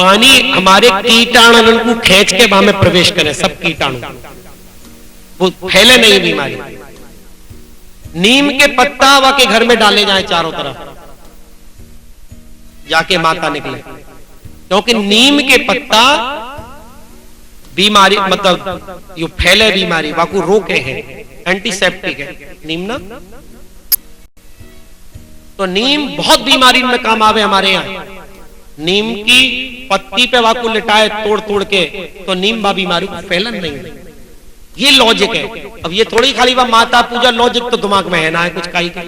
मानी हमारे कीटाणु को खींच के वहां में प्रवेश करे, सब कीटाणु, वो फैले नहीं बीमारी। नीम के पत्ता वा के घर में डाले जाए चारों तरफ, जाके माता निकले, क्योंकि नीम के पत्ता बीमारी मतलब यो फैले बीमारी वाकू रोके है, एंटीसेप्टिक है नीम ना। तो नीम बहुत बीमारी में काम आवे हमारे यहाँ। नीम की पत्ती पे वाकू लिटाए तोड़ तोड़ के, तो नीम बा बीमारी को फैलन नहीं। ये लॉजिक है। अब ये थोड़ी खाली वह माता पूजा लॉजिक तो दिमाग में है ना, है कुछ काई का।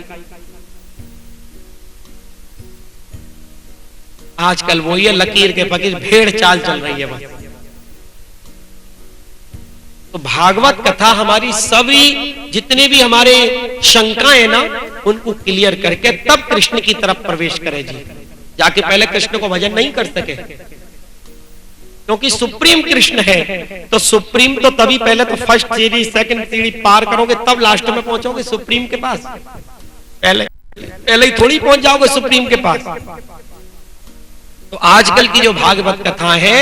आजकल वो ये लकीर के फकीर भेड़ चाल चल रही है बस। तो भागवत कथा हमारी सभी जितने भी हमारे शंकाएं ना, उनको क्लियर करके तब कृष्ण की तरफ प्रवेश करे जी। जाके पहले कृष्ण को भजन नहीं कर सके, क्योंकि सुप्रीम कृष्ण है। तो सुप्रीम तो तभी पहले तो फर्स्ट सीढ़ी सेकंड सीढ़ी पार करोगे तब लास्ट में पहुंचोगे सुप्रीम के पास। पहले ही थोड़ी पहुंच जाओगे सुप्रीम के पास। तो आजकल की जो भागवत कथा है,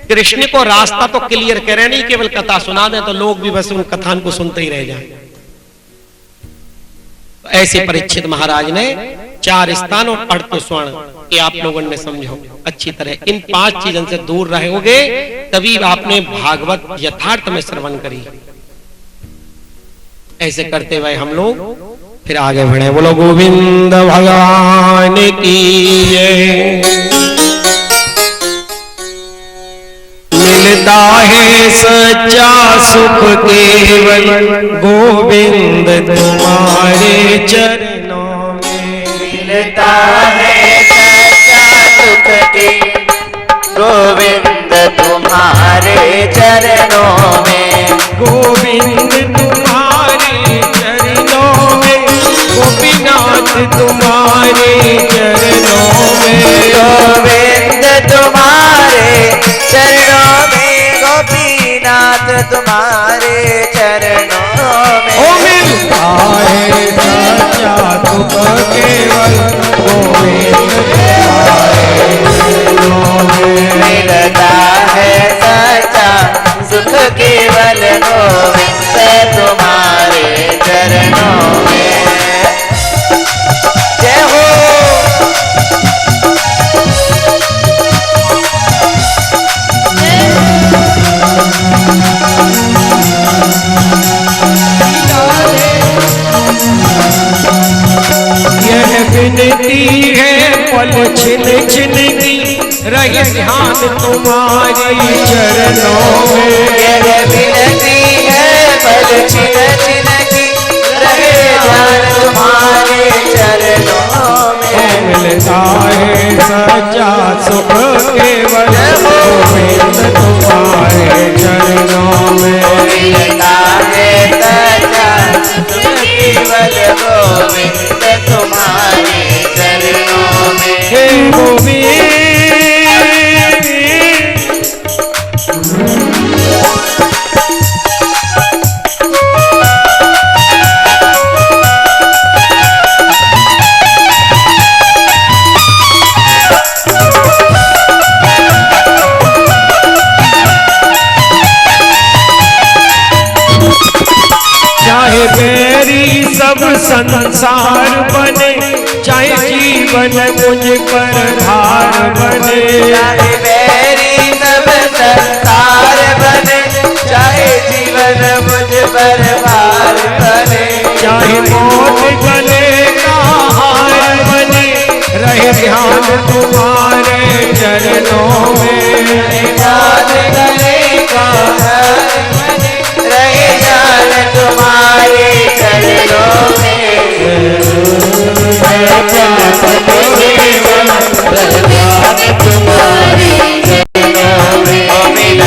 कृष्ण को रास्ता तो क्लियर करे नहीं, केवल कथा सुना दें तो लोग भी बस उन कथान को सुनते ही रह जाएं। तो ऐसे परीक्षित महाराज ने 4 स्थानों पर तो स्वर्ण कि आप लोगों ने समझो अच्छी तरह, इन 5 चीजों से दूर रहोगे तभी आपने भागवत यथार्थ में श्रवण करी। ऐसे करते हुए हम लोग फिर आगे बढ़े। बोलो गोविंद भगवान की जय। मिलता है सच्चा सुख केवल गोविंद तुम्हारे चरणों में। मिलता है सच्चा सुख केवल गोविंद तुम्हारे चरणों में। गोविंद तुम्हारे चरणों में, गोपीनाथ तुम्हारे चरणों में। गोविंद तुम्हारे चरणों में, गोपीनाथ तुम्हारे चरणों में। ओ मिलता है सच्चा सुख केवल गोविंद तुम्हारे चरणों में। मिलता है सच्चा सुख केवल गोविंद तुम्हारे चरणों में। जय हो। यह विनती है पल छिन छिन की, रहे ध्यान तुम्हारे चरणों में। यह विनती है पल छिन छिन की, रहे ध्यान तुम्हारे चरणों में। मिलता है सच्चा सुख केवल गोविंद तुम्हारे चरणों में। मिलता है सच्चा सुख केवल गोविंद तुम्हारे चरणों में। हे गोविंद चाहे मेरी सब संसार बने, चाहे जीवन मुझ पर भार बने। चाहे मेरी सब संसार बने, चाहे जीवन मुझ पर भार बने। चाहे मौत गले का हार बने, रहे ध्यान तुम्हारे चरणों में। मौत गले का हार बने, रहे ध्यान तुम्हारे चरणों में। तुम्हारे चरणों में।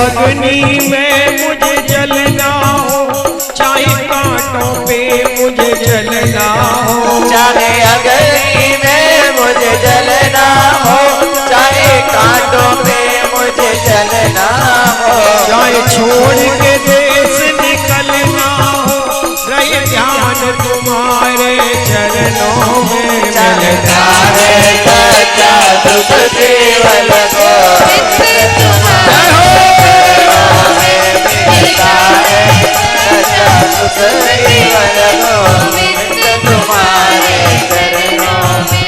अग्नि में मुझे जलना हो, चाहे कांटों पे मुझे जलना हो, चाहे अग्नि में मुझे जलना हो, चाहे कांटों पे मुझे जलना हो, चाहे छोड़ के देश निकलना हो, रहे ध्यान तुम्हारे चरणों में मिलता है सच्चा सुख केवल गोविंद तुम्हारे मिलता है सच्चा सुख केवल गोविंद तुम्हारे चरणों में।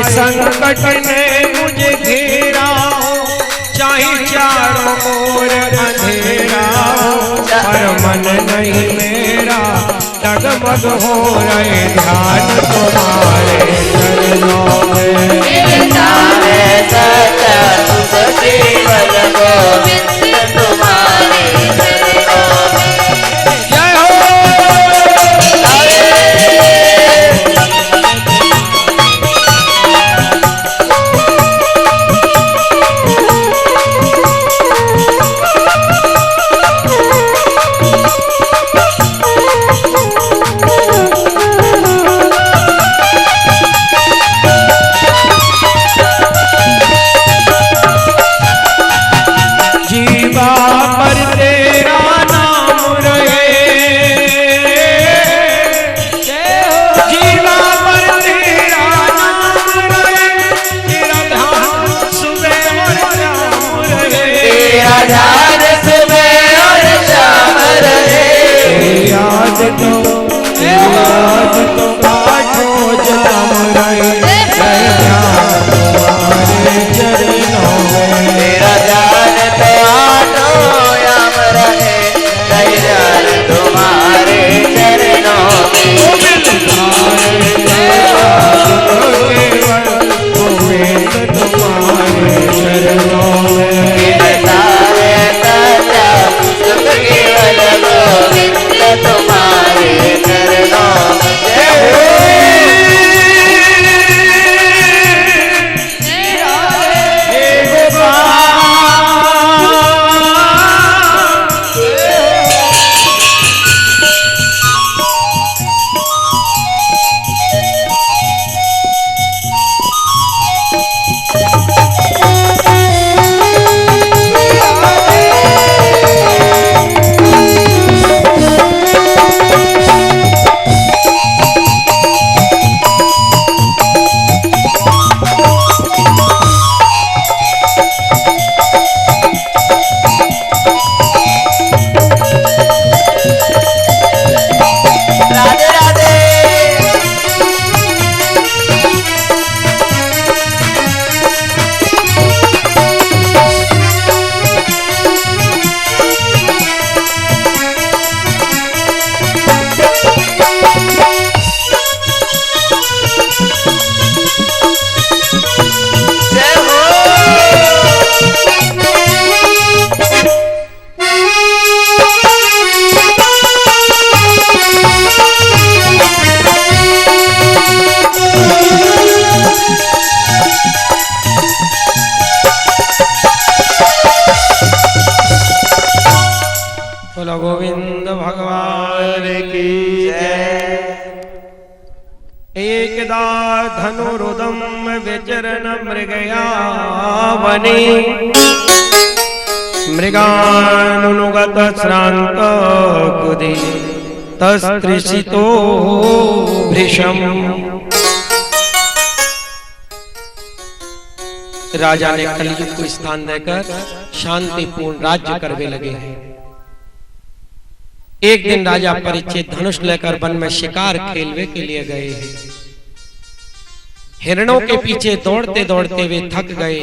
संकट ने मुझे घेरा हो, चाहे चारों ओर अंधेरा हो, पर मन नहीं मेरा डगमग हो रहे ध्यान तुम्हारे चरणों में। मिलता है सच्चा सुख केवल गोविंद तुम्हारे चरणों में। जय हो। गोविंद भगवान की जय। एकदा धनुरुदम विचरण मृगया वने, मृगानुगत श्रांत कुदे तस्तृषितो भृशम। राजा ने कलयुग को स्थान देकर शांतिपूर्ण राज्य करने लगे हैं। एक दिन राजा परीक्षित धनुष लेकर वन में शिकार खेलने के लिए गए हैं। हिरणों के पीछे दौड़ते दौड़ते वे थक गए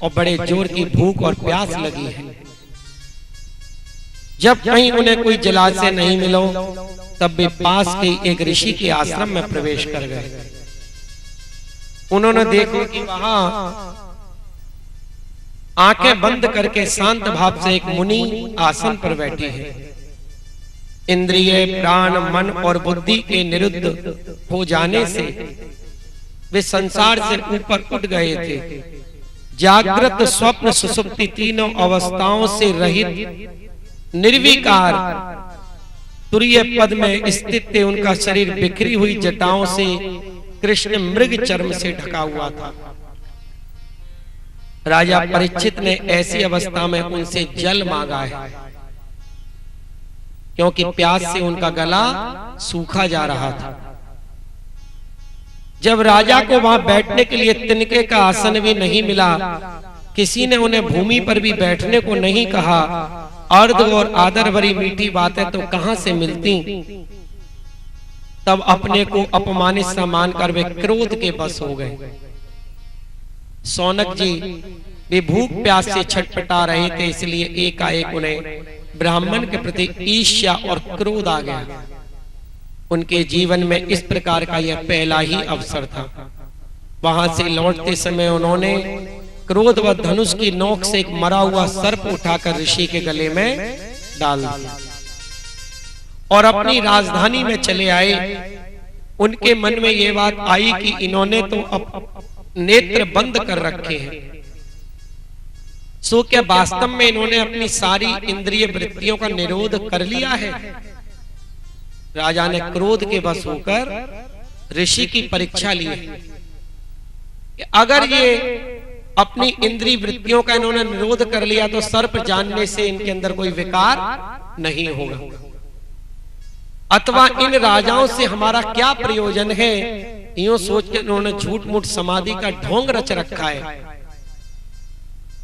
और बड़े जोर की भूख और प्यास लगी है। जब कहीं उन्हें कोई जलाशय नहीं मिला, तब वे पास के एक ऋषि के आश्रम में प्रवेश कर गए। उन्होंने देखा कि वहां आंखें बंद करके शांत भाव से एक मुनि आसन पर बैठी है। इंद्रिय, प्राण, मन और बुद्धि के निरुद्ध हो जाने से वे संसार से ऊपर उठ गए थे। जागृत, स्वप्न, सुषुप्ति तीनों अवस्थाओं से रहित निर्विकार तुरीय पद में स्थित थे। उनका शरीर बिखरी हुई जटाओं से कृष्ण मृग चर्म से ढका हुआ था। राजा परीक्षित ने ऐसी अवस्था में उनसे जल मांगा है, क्योंकि प्यास से उनका गला सूखा जा रहा था। जब राजा को वहां बैठने के लिए तिनके का आसन भी नहीं मिला, किसी ने उन्हें भूमि पर भी बैठने को नहीं कहा, अर्ध और आदर भरी मीठी बातें तो कहां से मिलती। तब अपने को अपमानित सा मानकर वे क्रोध के बस हो गए। सौनक जी वे भूख प्यास से छटपटा रहे थे, इसलिए एकाएक उन्हें ब्राह्मण के प्रति ईर्ष्या और क्रोध आ गया। उनके जीवन में इस प्रकार का यह पहला ही अवसर था। वहां से लौटते समय उन्होंने क्रोध व धनुष की नोक से एक मरा हुआ सर्प उठाकर ऋषि के गले में डाल दिया और अपनी राजधानी में चले आए। उनके मन में यह बात आई कि इन्होंने तो अब नेत्र बंद कर रखे हैं, सो क्या वास्तव में इन्होंने अपनी सारी इंद्रिय वृत्तियों का निरोध कर लिया है। राजा ने क्रोध के वश होकर ऋषि की परीक्षा ली कि अगर ये अपनी इंद्रिय वृत्तियों का इन्होंने निरोध कर लिया तो सर्प जानने से इनके अंदर कोई विकार नहीं होगा, अथवा इन राजाओं से हमारा क्या प्रयोजन है। यूं सोच के उन्होंने झूठ मूठ समाधि का ढोंग रच रखा है।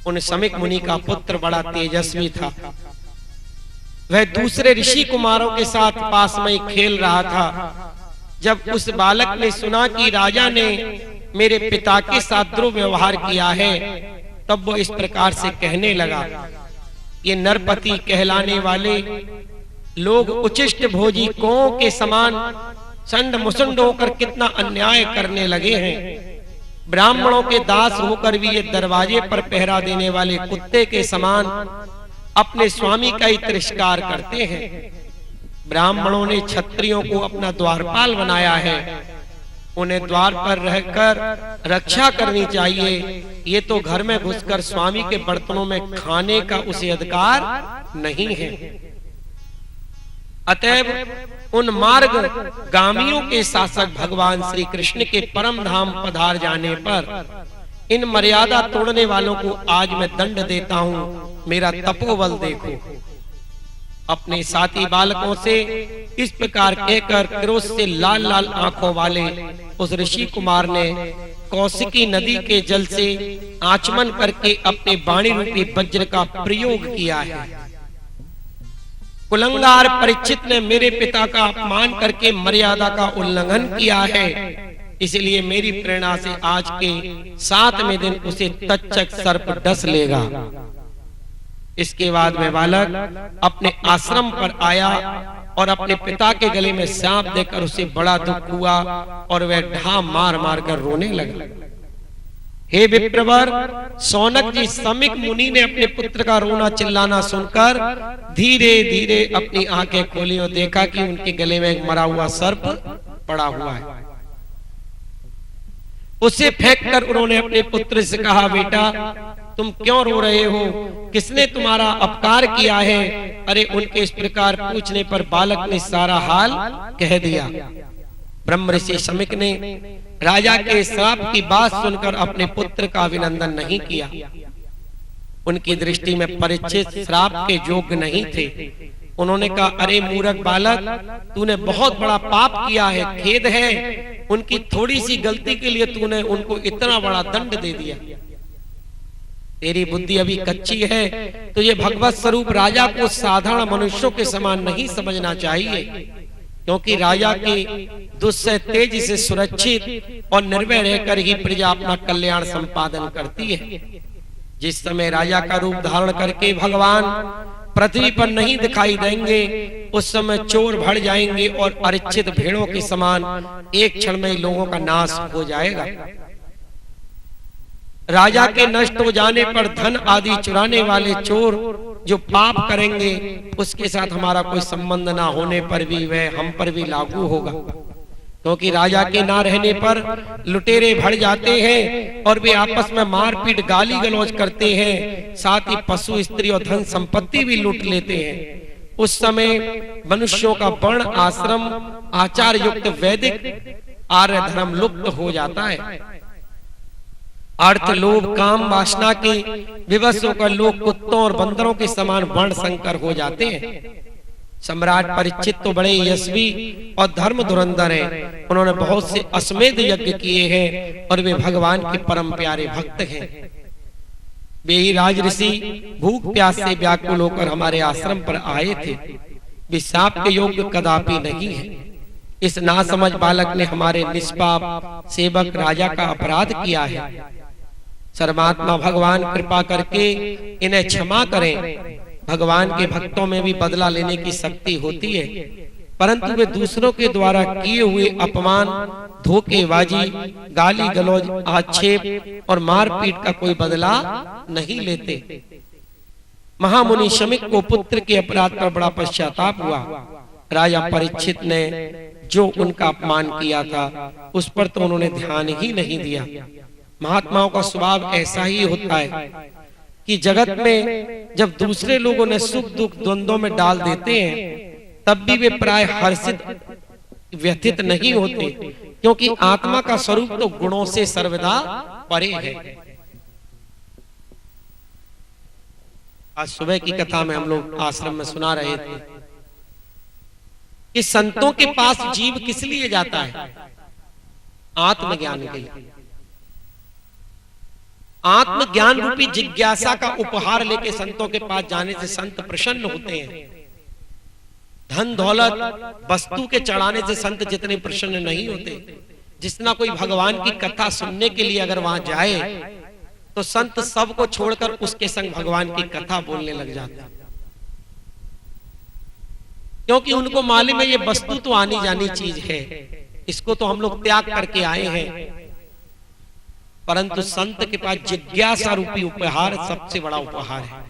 उन समिक मुनि का पुत्र बड़ा तेजस्वी था। वह दूसरे ऋषि कुमारों के साथ पास में ही खेल रहा था। जब उस बालक ने सुना कि राजा ने मेरे पिता के साथ दुर्व्यवहार किया है, तब वो इस प्रकार से कहने लगा, ये नरपति कहलाने वाले लोग उचिष्ट भोजी कौओं के समान चंड मुसंड होकर कितना अन्याय करने लगे हैं। ब्राह्मणों के दास होकर भी ये दरवाजे पर पहरा देने वाले कुत्ते के समान अपने स्वामी का ही तिरस्कार करते हैं। ब्राह्मणों ने क्षत्रियों को अपना द्वारपाल बनाया है, उन्हें द्वार पर रहकर रक्षा करनी चाहिए। ये तो घर में घुसकर स्वामी के बर्तनों में खाने का उसे अधिकार नहीं है। अतएव उन मार्ग गामियों के शासक भगवान श्री कृष्ण के परम धाम पधार जाने पर इन मर्यादा तोड़ने वालों को आज मैं दंड देता हूँ, मेरा तपोबल देखो। अपने साथी बालकों से इस प्रकार कहकर क्रोध से लाल लाल आंखों वाले उस ऋषि कुमार ने कौशिकी नदी के जल से आचमन करके अपने वाणी रूपी वज्र का प्रयोग किया है। कुलंगार परीक्षित ने मेरे पिता का अपमान करके मर्यादा का उल्लंघन किया है, इसलिए मेरी प्रेरणा से आज के 7वें दिन उसे तक्षक सर्प डस लेगा। इसके बाद वह बालक अपने आश्रम पर आया और अपने पिता के गले में सांप देकर उसे बड़ा दुख हुआ और वह ढा मार मार कर रोने लगा। हे विप्रवर, सौनक जी समिक मुनि ने अपने पुत्र का रोना चिल्लाना सुनकर धीरे धीरे अपनी आंखें खोली और देखा कि उनके गले में एक मरा हुआ सर्प पड़ा हुआ है। उसे फेंककर उन्होंने अपने पुत्र से कहा, बेटा तुम क्यों रो रहे हो, किसने तुम्हारा अपकार किया है। अरे उनके इस प्रकार पूछने पर बालक ने सारा हाल कह दिया। ब्रह्म ऋषि समिक ने राजा के श्राप की बात सुनकर अपने पुत्र का अभिनंदन नहीं किया। उनकी दृष्टि में परीक्षित श्राप के योग्य नहीं थे। उन्होंने कहा, अरे मूर्ख बालक, तूने बहुत बड़ा पाप किया है, खेद है। उनकी थोड़ी सी गलती के लिए तूने उनको इतना बड़ा दंड दे दिया। तेरी बुद्धि अभी कच्ची है, तो ये भगवत स्वरूप राजा को साधारण मनुष्यों के समान नहीं समझना चाहिए, क्योंकि राजा के दुष्य तेज से सुरक्षित और निर्भय रहकर ही प्रजा अपना कल्याण संपादन करती है। जिस समय राजा का रूप धारण करके भगवान पृथ्वी पर नहीं दिखाई देंगे, उस समय चोर भर जाएंगे और अरिच्छित भेड़ों के समान एक क्षण में लोगों का नाश हो जाएगा। राजा के नष्ट हो जाने पर धन आदि चुराने वाले चोर जो पाप करेंगे, उसके साथ हमारा कोई संबंध ना होने पर भी वह हम पर भी लागू होगा, क्योंकि राजा के ना रहने पर लुटेरे भर जाते हैं और वे आपस में मारपीट गाली गलौज करते हैं, साथ ही पशु स्त्री और धन संपत्ति भी लूट लेते हैं। उस समय मनुष्यों का वर्ण आश्रम आचार युक्त वैदिक आर्य धर्म लुप्त हो जाता है। अर्थ लोभ काम वासना के विवश होकर लोग कुत्तों और बंदरों के समान वर्ण संकर हो जाते हैं। सम्राट परीक्षित तो बड़े यशस्वी और धर्म धुरंधर हैं। उन्होंने बहुत से अश्वमेध यज्ञ किए हैं और वे भगवान के परम प्यारे भक्त हैं। वे ही राज ऋषि भूख प्यास से व्याकुल होकर हमारे आश्रम पर आए थे। वे शाप के योग्य कदापि नहीं है। इस नासमझ बालक ने हमारे निष्पाप सेवक राजा का अपराध किया है। सर्वात्मा भगवान कृपा करके इन्हें क्षमा करें। भगवान के भक्तों में भी बदला लेने की शक्ति होती है, परंतु वे दूसरों के द्वारा किए हुए अपमान, धोखेबाजी, गाली गलौज, आक्षेप और मारपीट का कोई बदला नहीं लेते। महामुनि शमिक को पुत्र के अपराध पर बड़ा पश्चाताप हुआ। राजा परीक्षित ने जो उनका अपमान किया था उस पर तो उन्होंने ध्यान ही नहीं दिया। महात्माओं का स्वभाव ऐसा ही होता है कि जगत में जब दूसरे लोगों ने सुख दुख द्वंद्वों में डाल देते हैं, तब भी वे प्राय हर्षित व्यथित नहीं होते, क्योंकि आत्मा का स्वरूप तो गुणों से सर्वदा परे है। आज सुबह की कथा में हम लोग आश्रम में सुना रहे थे कि संतों के पास जीव किस लिए जाता है? आत्मज्ञान के लिए। आत्मज्ञान रूपी जिज्ञासा का उपहार लेके संतों के पास जाने से संत प्रसन्न होते हैं। धन दौलत वस्तु के चढ़ाने से संत जितने प्रसन्न नहीं होते, जितना कोई भगवान की कथा सुनने के लिए अगर वहां जाए तो संत सबको छोड़कर उसके संग भगवान की कथा बोलने लग जाते हैं, क्योंकि उनको मालूम है ये वस्तु तो आनी जानी चीज है, इसको तो हम लोग त्याग करके आए हैं। परंतु संत के पास जिज्ञासा रूपी उपहार सबसे बड़ा उपहार है।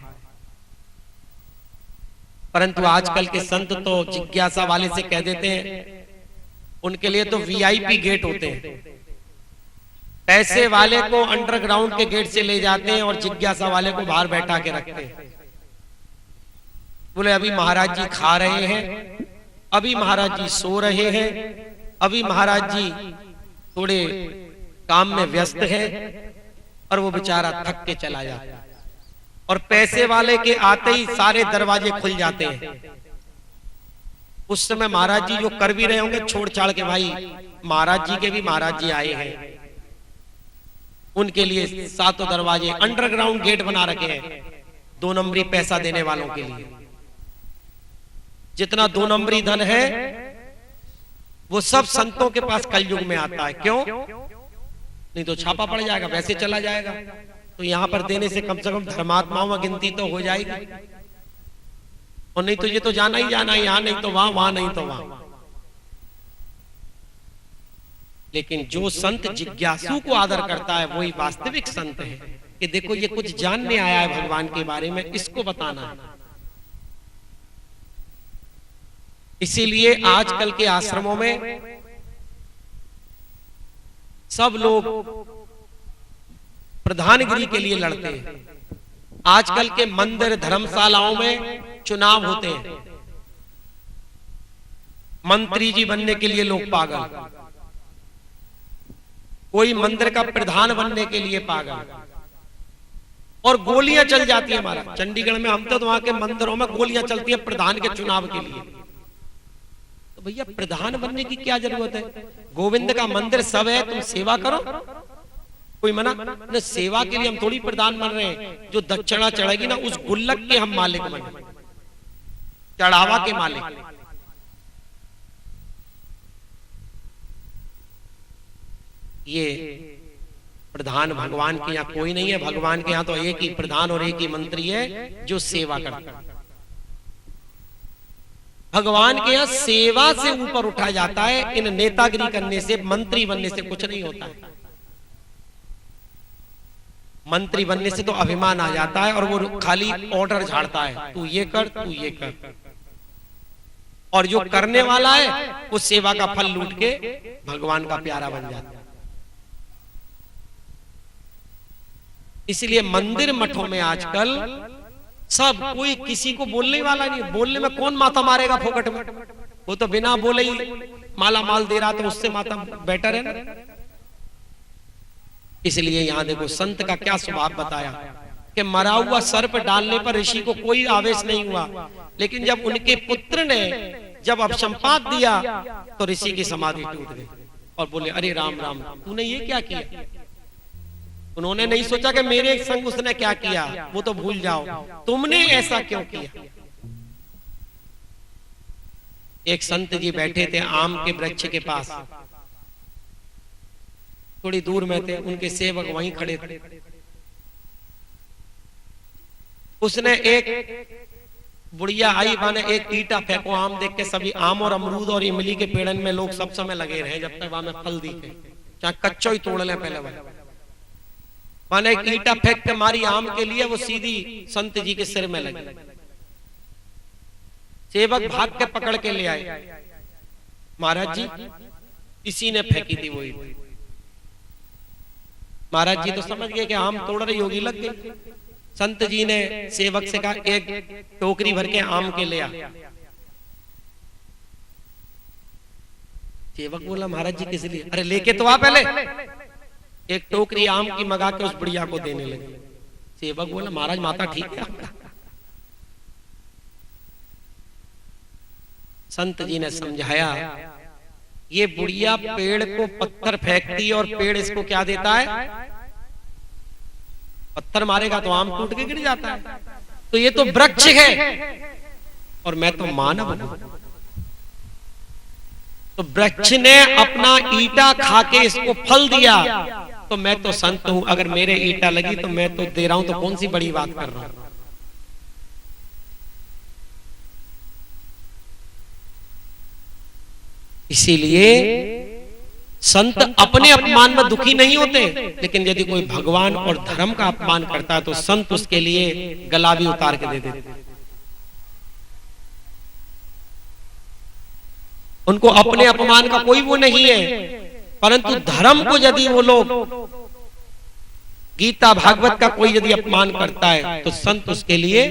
परंतु आजकल के संत तो जिज्ञासा वाले से कह देते हैं, उनके लिए तो वीआईपी गेट होते हैं। पैसे वाले को अंडरग्राउंड के गेट से ले जाते हैं और जिज्ञासा वाले को बाहर बैठा के रखते हैं। बोले अभी महाराज जी खा रहे हैं, अभी महाराज जी सो रहे हैं, अभी महाराज जी थोड़े काम में व्यस्त है, और वो बेचारा थक के चला जाता है। और पैसे वाले के आते ही सारे दरवाजे खुल जाते हैं। उस समय महाराज जी जो कर भी रहे होंगे छोड़ छाड़ के, भाई महाराज जी के भी महाराज जी आए हैं, उनके लिए सातों दरवाजे अंडरग्राउंड गेट बना रखे हैं 2 नंबरी पैसा देने वालों के लिए। जितना 2 नंबरी धन है वो सब संतों के पास कलयुग में आता है। क्यों? नहीं तो छापा पड़ जाएगा, वैसे चला जाएगा। तो यहां पर देने से कम धर्मात्माओं में गिनती तो हो जाएगी, और नहीं तो ये तो जाना ही जाना, यहां नहीं तो वहां, वहां नहीं तो वहां। लेकिन जो संत जिज्ञासु को आदर करता है वही वास्तविक संत है, कि देखो ये कुछ जानने आया है भगवान के बारे में, इसको बताना है। इसीलिए आजकल के आश्रमों में सब लोग प्रधानगिरी के लिए लड़ते हैं। आजकल के मंदिर धर्मशालाओं में चुनाव होते हैं, मंत्री जी बनने के लिए लोग पागल, कोई मंदिर का प्रधान बनने के लिए पागल, और गोलियां चल जाती है। हमारा चंडीगढ़ में हम तो वहां के मंदिरों में गोलियां चलती है प्रधान के चुनाव के लिए। तो भैया प्रधान बनने की क्या जरूरत है? गोविंद का मंदिर सब है, तुम सेवा करो। कोई मना न, सेवा के लिए हम थोड़ी प्रधान बन रहे हैं। जो दक्षिणा चढ़ेगी ना उस गुल्लक के हम मालिक बने, चढ़ावा के मालिक। ये प्रधान भगवान के यहाँ कोई नहीं है। भगवान के यहाँ तो एक ही प्रधान और एक ही मंत्री है जो सेवा करता है। भगवान के यहाँ सेवा से ऊपर उठा जाता है। इन नेतागिरी करने से, मंत्री बनने से कुछ नहीं होता है। मंत्री बनने से तो अभिमान आ जाता है और वो खाली ऑर्डर झाड़ता है, तू ये कर, तू ये कर। और जो करने वाला है वो सेवा का फल लूट के भगवान का प्यारा बन जाता है। इसलिए मंदिर मठों में आजकल सब कोई किसी को बोलने वाला नहीं। बोलने में कौन माथा मारेगा फोकट में? वो तो बिना बोले ही माला माल दे रहा, तो उससे माथा बेटर है ना। इसलिए यहां देखो संत का क्या स्वभाव बताया कि मरा हुआ सर्प डालने पर ऋषि को कोई आवेश नहीं हुआ, लेकिन जब उनके पुत्र ने जब अपशंपात दिया तो ऋषि की समाधि टूट गई और बोले अरे राम राम, तूने ये क्या किया? उन्होंने नहीं सोचा कि मेरे संग उसने क्या किया, वो तो भूल जाओ, तुमने ऐसा क्यों किया? एक संत जी बैठे थे आम के वृक्ष के पास, थोड़ी दूर में थे, उनके सेवक वहीं खड़े थे। उसने एक बुढ़िया आई, माने एक ईटा फेंको, आम देख के सभी आम और अमरूद और इमली के पेड़न में लोग सब समय लगे रहे जब तक वहां में फल दिखे, चाहे कच्चो ही तोड़ ले पहले वह। माने एक ईटा फेंक के मारी आम के लिए, वो सीधी संत जी के सिर में लगी। सेवक भाग के पकड़ के ले आए, महाराज जी इसी ने फेंकी थी वो ईट। महाराज जी तो समझ गए कि आम तोड़ रही होगी, लग गई। संत जी ने सेवक से कहा एक टोकरी भर के आम के ले आ। सेवक बोला महाराज जी किस लिए? अरे लेके तो आ पहले। एक टोकरी आम की मंगा के उस बुढ़िया को देने लगे। सेवक बोला महाराज माता ठीक है आपका। संत जी ने समझाया ये बुढ़िया पेड़ को पत्थर फेंकती और पेड़ इसको क्या देता है? पत्थर मारेगा तो आम टूट के गिर जाता है। तो ये तो वृक्ष है और मैं तो मानव हूं। तो वृक्ष ने अपना ईटा खा के इसको फल दिया, तो मैं तो संत हूं। अगर मेरे ईटा लगी तो मैं तो दे रहा हूं, तो कौन सी बड़ी बात कर रहा हूं। इसीलिए संत अपने अपमान में दुखी नहीं होते, लेकिन यदि कोई भगवान और धर्म का अपमान करता है तो संत उसके लिए गला भी उतार के दे देते। उनको अपने अपमान का कोई वो नहीं है, परंतु धर्म को यदि वो लोग, गीता भागवत का कोई यदि अपमान करता है तो संत उसके लिए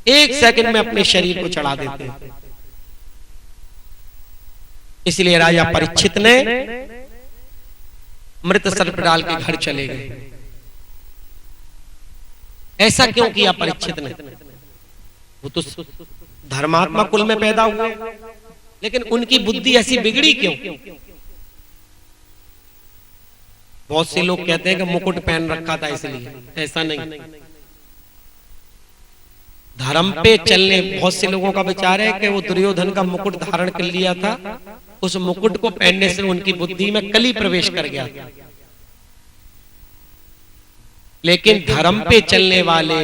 एक सेकंड में अपने शरीर को चढ़ा देते हैं। इसलिए राजा परीक्षित ने मृत सर्प डाल के घर चले गए। ऐसा क्यों किया परीक्षित ने? वो तो धर्मात्मा कुल में पैदा हुए, लेकिन उनकी बुद्धि ऐसी बिगड़ी क्यों? बहुत से लोग कहते हैं कि मुकुट पहन रखा था इसलिए, ऐसा नहीं। धर्म पे चलने, बहुत से लोगों का विचार है कि वो दुर्योधन का मुकुट धारण कर लिया था, उस मुकुट को पहनने से उनकी बुद्धि में कली प्रवेश कर गया। लेकिन धर्म पे चलने वाले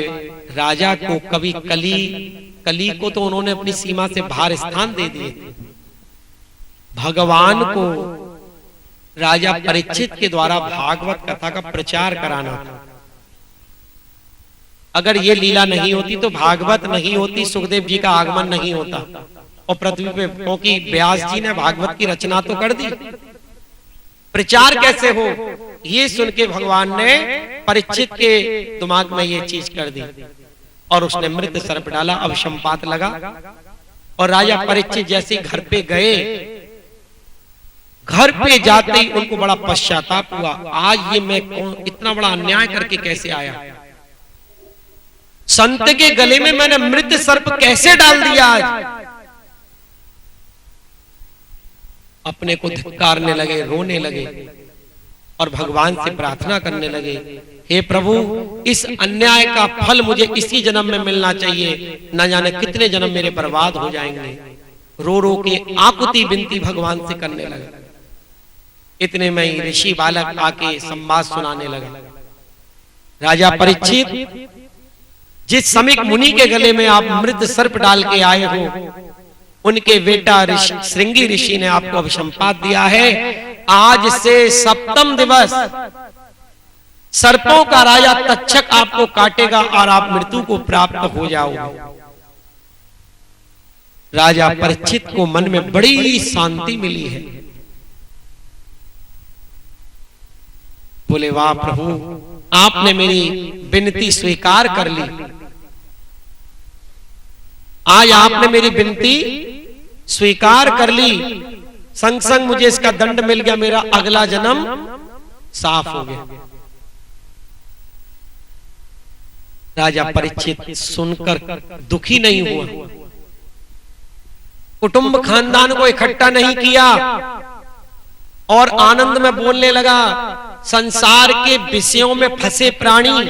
राजा को कभी कली को तो उन्होंने अपनी सीमा से बाहर स्थान दे दिए। भगवान को राजा परीक्षित के द्वारा भागवत कथा का प्रचार कराना था। अगर ये लीला नहीं होती तो भागवत नहीं होती, सुखदेव जी का आगमन नहीं होता, और पृथ्वी पे, क्योंकि व्यास जी ने भागवत की रचना तो कर दी, प्रचार कैसे हो ये सुन के भगवान ने परीक्षित के दिमाग में ये चीज कर दी और उसने मृत सर्प डाला। अब संपात लगा और राजा परीक्षित जैसे घर पे गए, घर पे जाते ही उनको बड़ा पश्चाताप हुआ, आज ये मैं इतना बड़ा अन्याय करके कैसे आया? संत के गले में मैंने मृत सर्प कैसे डाल दिया? आज अपने को धिक्कारने लगे, रोने लगे। और भगवान से प्रार्थना करने लगे, हे प्रभु, इस अन्याय का फल मुझे इसी जन्म में मिलना चाहिए, न जाने कितने जन्म मेरे बर्बाद हो जाएंगे। रो रो के आकुति विनती भगवान से करने लगा। इतने में ही ऋषि बालक आके संवाद सुनाने लगा। राजा परीक्षित, जिस समीक मुनि के गले में आप मृत सर्प डाल के आए हो, उनके बेटा श्रृंगी ऋषि ने आपको अभिसंपात दिया है। आज से 7वें दिवस सर्पों का राजा तक्षक आपको काटेगा और आप मृत्यु को प्राप्त हो जाओगे। राजा परीक्षित को मन में बड़ी शांति मिली है। बोले, वाह प्रभु, आपने मेरी विनती स्वीकार कर ली। आज आपने मेरी विनती स्वीकार कर ली, संग संग मुझे इसका दंड मिल गया, मेरा अगला जन्म साफ हो गया। राजा परीक्षित सुनकर दुखी नहीं हुआ, कुटुंब खानदान को इकट्ठा नहीं किया और आनंद में बोलने लगा। संसार के विषयों में फंसे प्राणी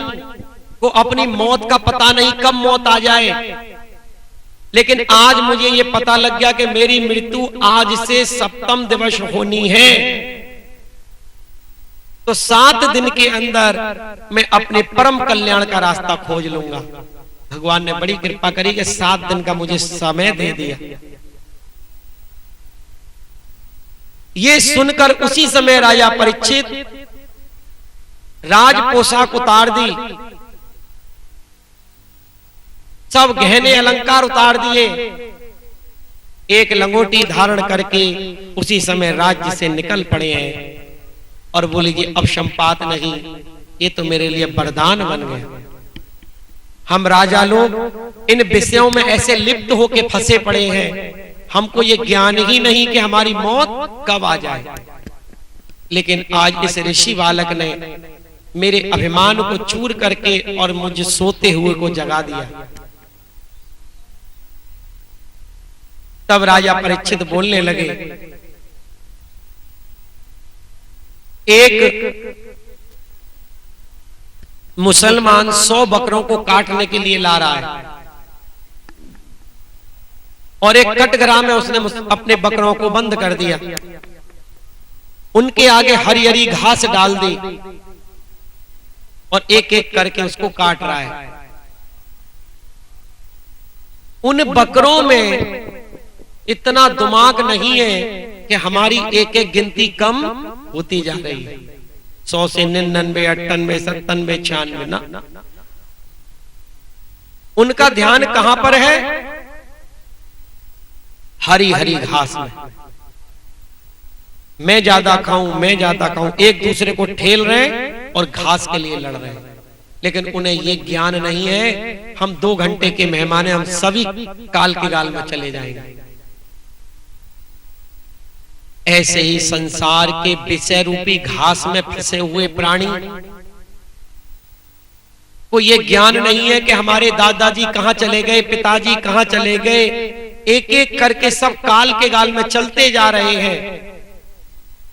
को अपनी मौत का पता नहीं, कब मौत आ जाए, लेकिन आज मुझे ये पता लग गया कि मेरी मृत्यु आज से 7वें दिवस होनी है, तो 7 दिन के अंदर मैं अपने परम कल्याण का रास्ता खोज लूंगा। भगवान ने बड़ी कृपा करी कि 7 दिन का मुझे समय दे दिया। ये सुनकर उसी समय राजा परीक्षित राज पोशाक उतार दी, सब गहने अलंकार उतार दिए, एक लंगोटी धारण करके उसी समय राज्य से निकल पड़े हैं और बोले, ये अब संपात नहीं, ये तो मेरे लिए वरदान बन गया। हम राजा लोग इन विषयों में ऐसे लिप्त होके फंसे पड़े हैं, हमको ये ज्ञान ही नहीं कि हमारी मौत कब आ जाए। लेकिन आज इस ऋषि बालक ने मेरे अभिमान को चूर करके और मुझे सोते हुए को जगा दिया। तब राजा परीक्षित बोलने लगे, एक मुसलमान 100 बकरों को काटने के लिए ला रहा है और एक कटघरा में उसने अपने बकरों को बंद कर दिया, उनके आगे हरी हरी घास डाल दी और एक एक करके उसको काट रहा है। उन बकरों में इतना दिमाग नहीं है कि हमारी एक एक गिनती कम होती जा रही है, 100 से 99, 98, 97, 96 ना। उनका ध्यान कहां पर है? हरी हरी घास में। मैं ज्यादा खाऊं, मैं ज्यादा खाऊं, एक दूसरे को ठेल रहे हैं और घास के लिए लड़ रहे हैं। लेकिन उन्हें ये ज्ञान नहीं है, हम 2 घंटे के मेहमान हैं, हम सभी काल के गाल में चले जाएंगे। ऐसे ही संसार के विषय रूपी घास में फंसे हुए प्राणी को ये ज्ञान नहीं है कि हमारे दादाजी कहां चले गए, पिताजी कहां चले गए, एक एक करके सब काल के गाल में चलते जा रहे हैं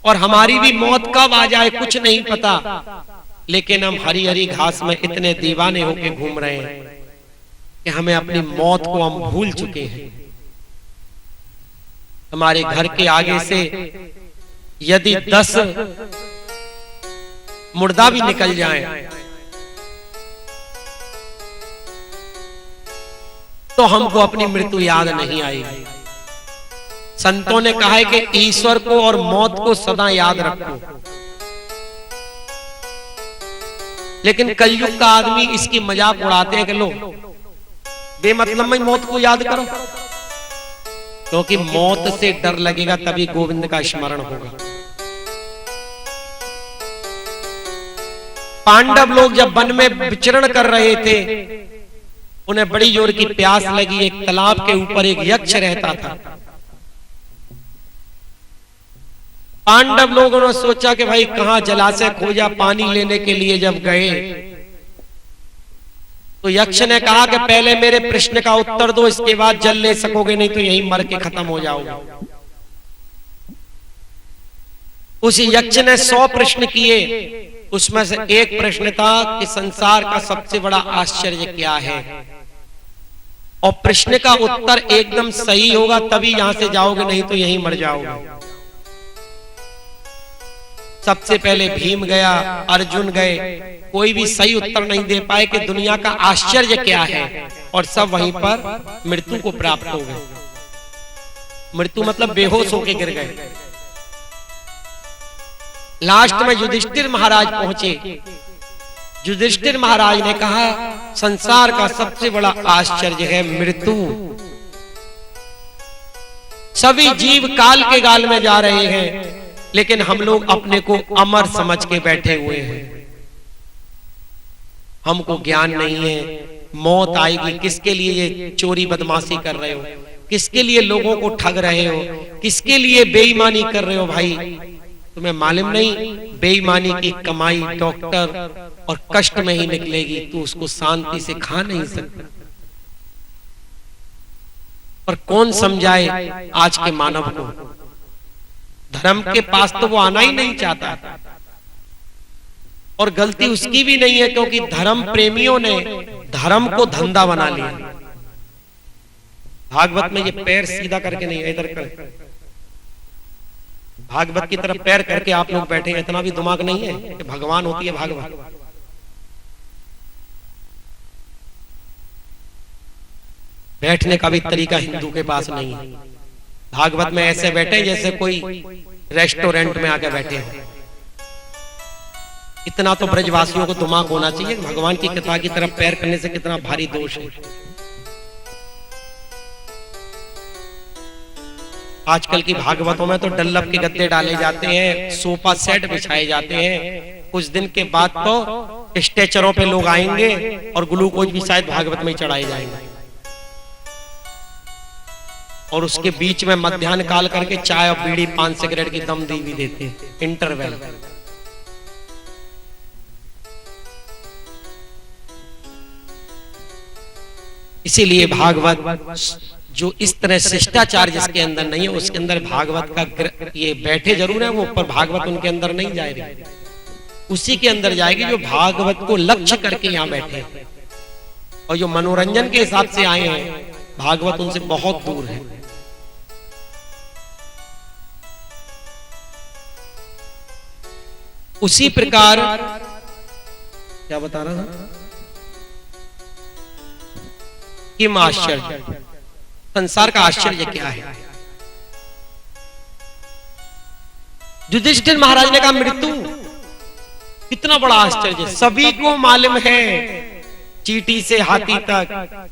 और हमारी भी मौत कब आ जाए कुछ नहीं पता। लेकिन हम हरी हरी घास में इतने दीवाने होके घूम रहे हैं कि हमें अपनी मौत को हम भूल चुके हैं। हमारे घर के आगे से यदि 10 मुर्दा भी निकल जाएं, तो हमको अपनी मृत्यु याद नहीं आएगी। संतों ने कहा है कि ईश्वर को और मौत को सदा याद रखो। लेकिन कलयुग का आदमी इसकी मजाक उड़ाते हैं कि लो बेमतलब में मौत को याद करो, क्योंकि मौत से डर लगेगा तभी गोविंद का स्मरण होगा। पांडव लोग जब वन में विचरण कर रहे थे, उन्हें बड़ी जोर की प्यास लगी। एक तालाब के ऊपर एक यक्ष रहता था। पांडव लोगों ने सोचा कि भाई कहां जलाशय खोजा, पानी लेने के लिए जब गए तो यक्ष ने कहा कि पहले मेरे प्रश्न का उत्तर दो, इसके बाद जल ले सकोगे, नहीं तो यहीं मर के खत्म हो जाओगे। उस यक्ष ने 100 प्रश्न किए, उसमें से एक प्रश्न था कि संसार का सबसे बड़ा आश्चर्य क्या है, और प्रश्न का उत्तर एकदम सही होगा तभी यहां से जाओगे, नहीं तो यहीं मर जाओगे। सबसे पहले भीम गया, अर्जुन गए, कोई भी सही उत्तर नहीं दे पाए कि दुनिया का आश्चर्य क्या है, और सब वहीं पर मृत्यु को प्राप्त हो गए। मृत्यु मतलब बेहोश होके गिर गए। लास्ट में युधिष्ठिर महाराज पहुंचे। युधिष्ठिर महाराज ने कहा संसार का सबसे बड़ा आश्चर्य है मृत्यु। सभी जीव काल के गाल में जा रहे हैं, लेकिन हम लोग अपने को अमर समझ के बैठे हुए हैं। हमको ज्ञान नहीं है, मौत आएगी, किसके लिए ये चोरी बदमाशी कर रहे हो, किसके लिए लोगों को ठग रहे हो, किसके लिए बेईमानी कर रहे हो। भाई तुम्हें मालूम नहीं, बेईमानी की कमाई डॉक्टर और कष्ट में ही निकलेगी, तू उसको शांति से खा नहीं सकता। पर कौन समझाए आज के मानव को, धर्म के पास तो वो आना ही नहीं चाहता, और गलती उसकी भी नहीं है, क्योंकि धर्म प्रेमियों ने धर्म को धंधा बना लिया। भागवत में ये पैर सीधा करके नहीं, इधर कर, भागवत की तरफ पैर करके आप लोग बैठे हैं, इतना भी दिमाग नहीं है कि भगवान होती है भागवत। बैठने का भी तरीका हिंदू के पास नहीं है। भागवत में ऐसे बैठे जैसे कोई रेस्टोरेंट में आके बैठे हैं। इतना तो ब्रजवासियों को दिमाग होना चाहिए, भगवान की कथा की तरफ पैर करने से कितना भारी दोष है। आजकल की भागवतों में तो डल्लभ के गद्दे डाले जाते हैं, सोफा सेट बिछाए जाते हैं। कुछ दिन के बाद तो स्ट्रेचरों पे लोग आएंगे और ग्लूकोज भी शायद भागवत में ही चढ़ाए जाएंगे, और उसके बीच में मध्याह्न काल करके चाय और बीड़ी 5 सिगरेट की दम दी भी देते हैं, इंटरवल। इसीलिए भागवत जो इस तरह शिष्टाचार जिसके अंदर नहीं है, उसके अंदर भागवत का ये बैठे जरूर है वो, पर भागवत उनके अंदर नहीं जाएगी, उसी के अंदर जाएगी जो भागवत को लक्ष्य करके यहाँ बैठे। और जो मनोरंजन के हिसाब से आए हैं, भागवत उनसे बहुत दूर है। उसी प्रकार क्या बता रहा था, किम आश्चर्य, संसार का आश्चर्य क्या है। युधिष्ठिर महाराज ने कहा मृत्यु कितना बड़ा आश्चर्य, सभी को मालूम है, चींटी से हाथी तक,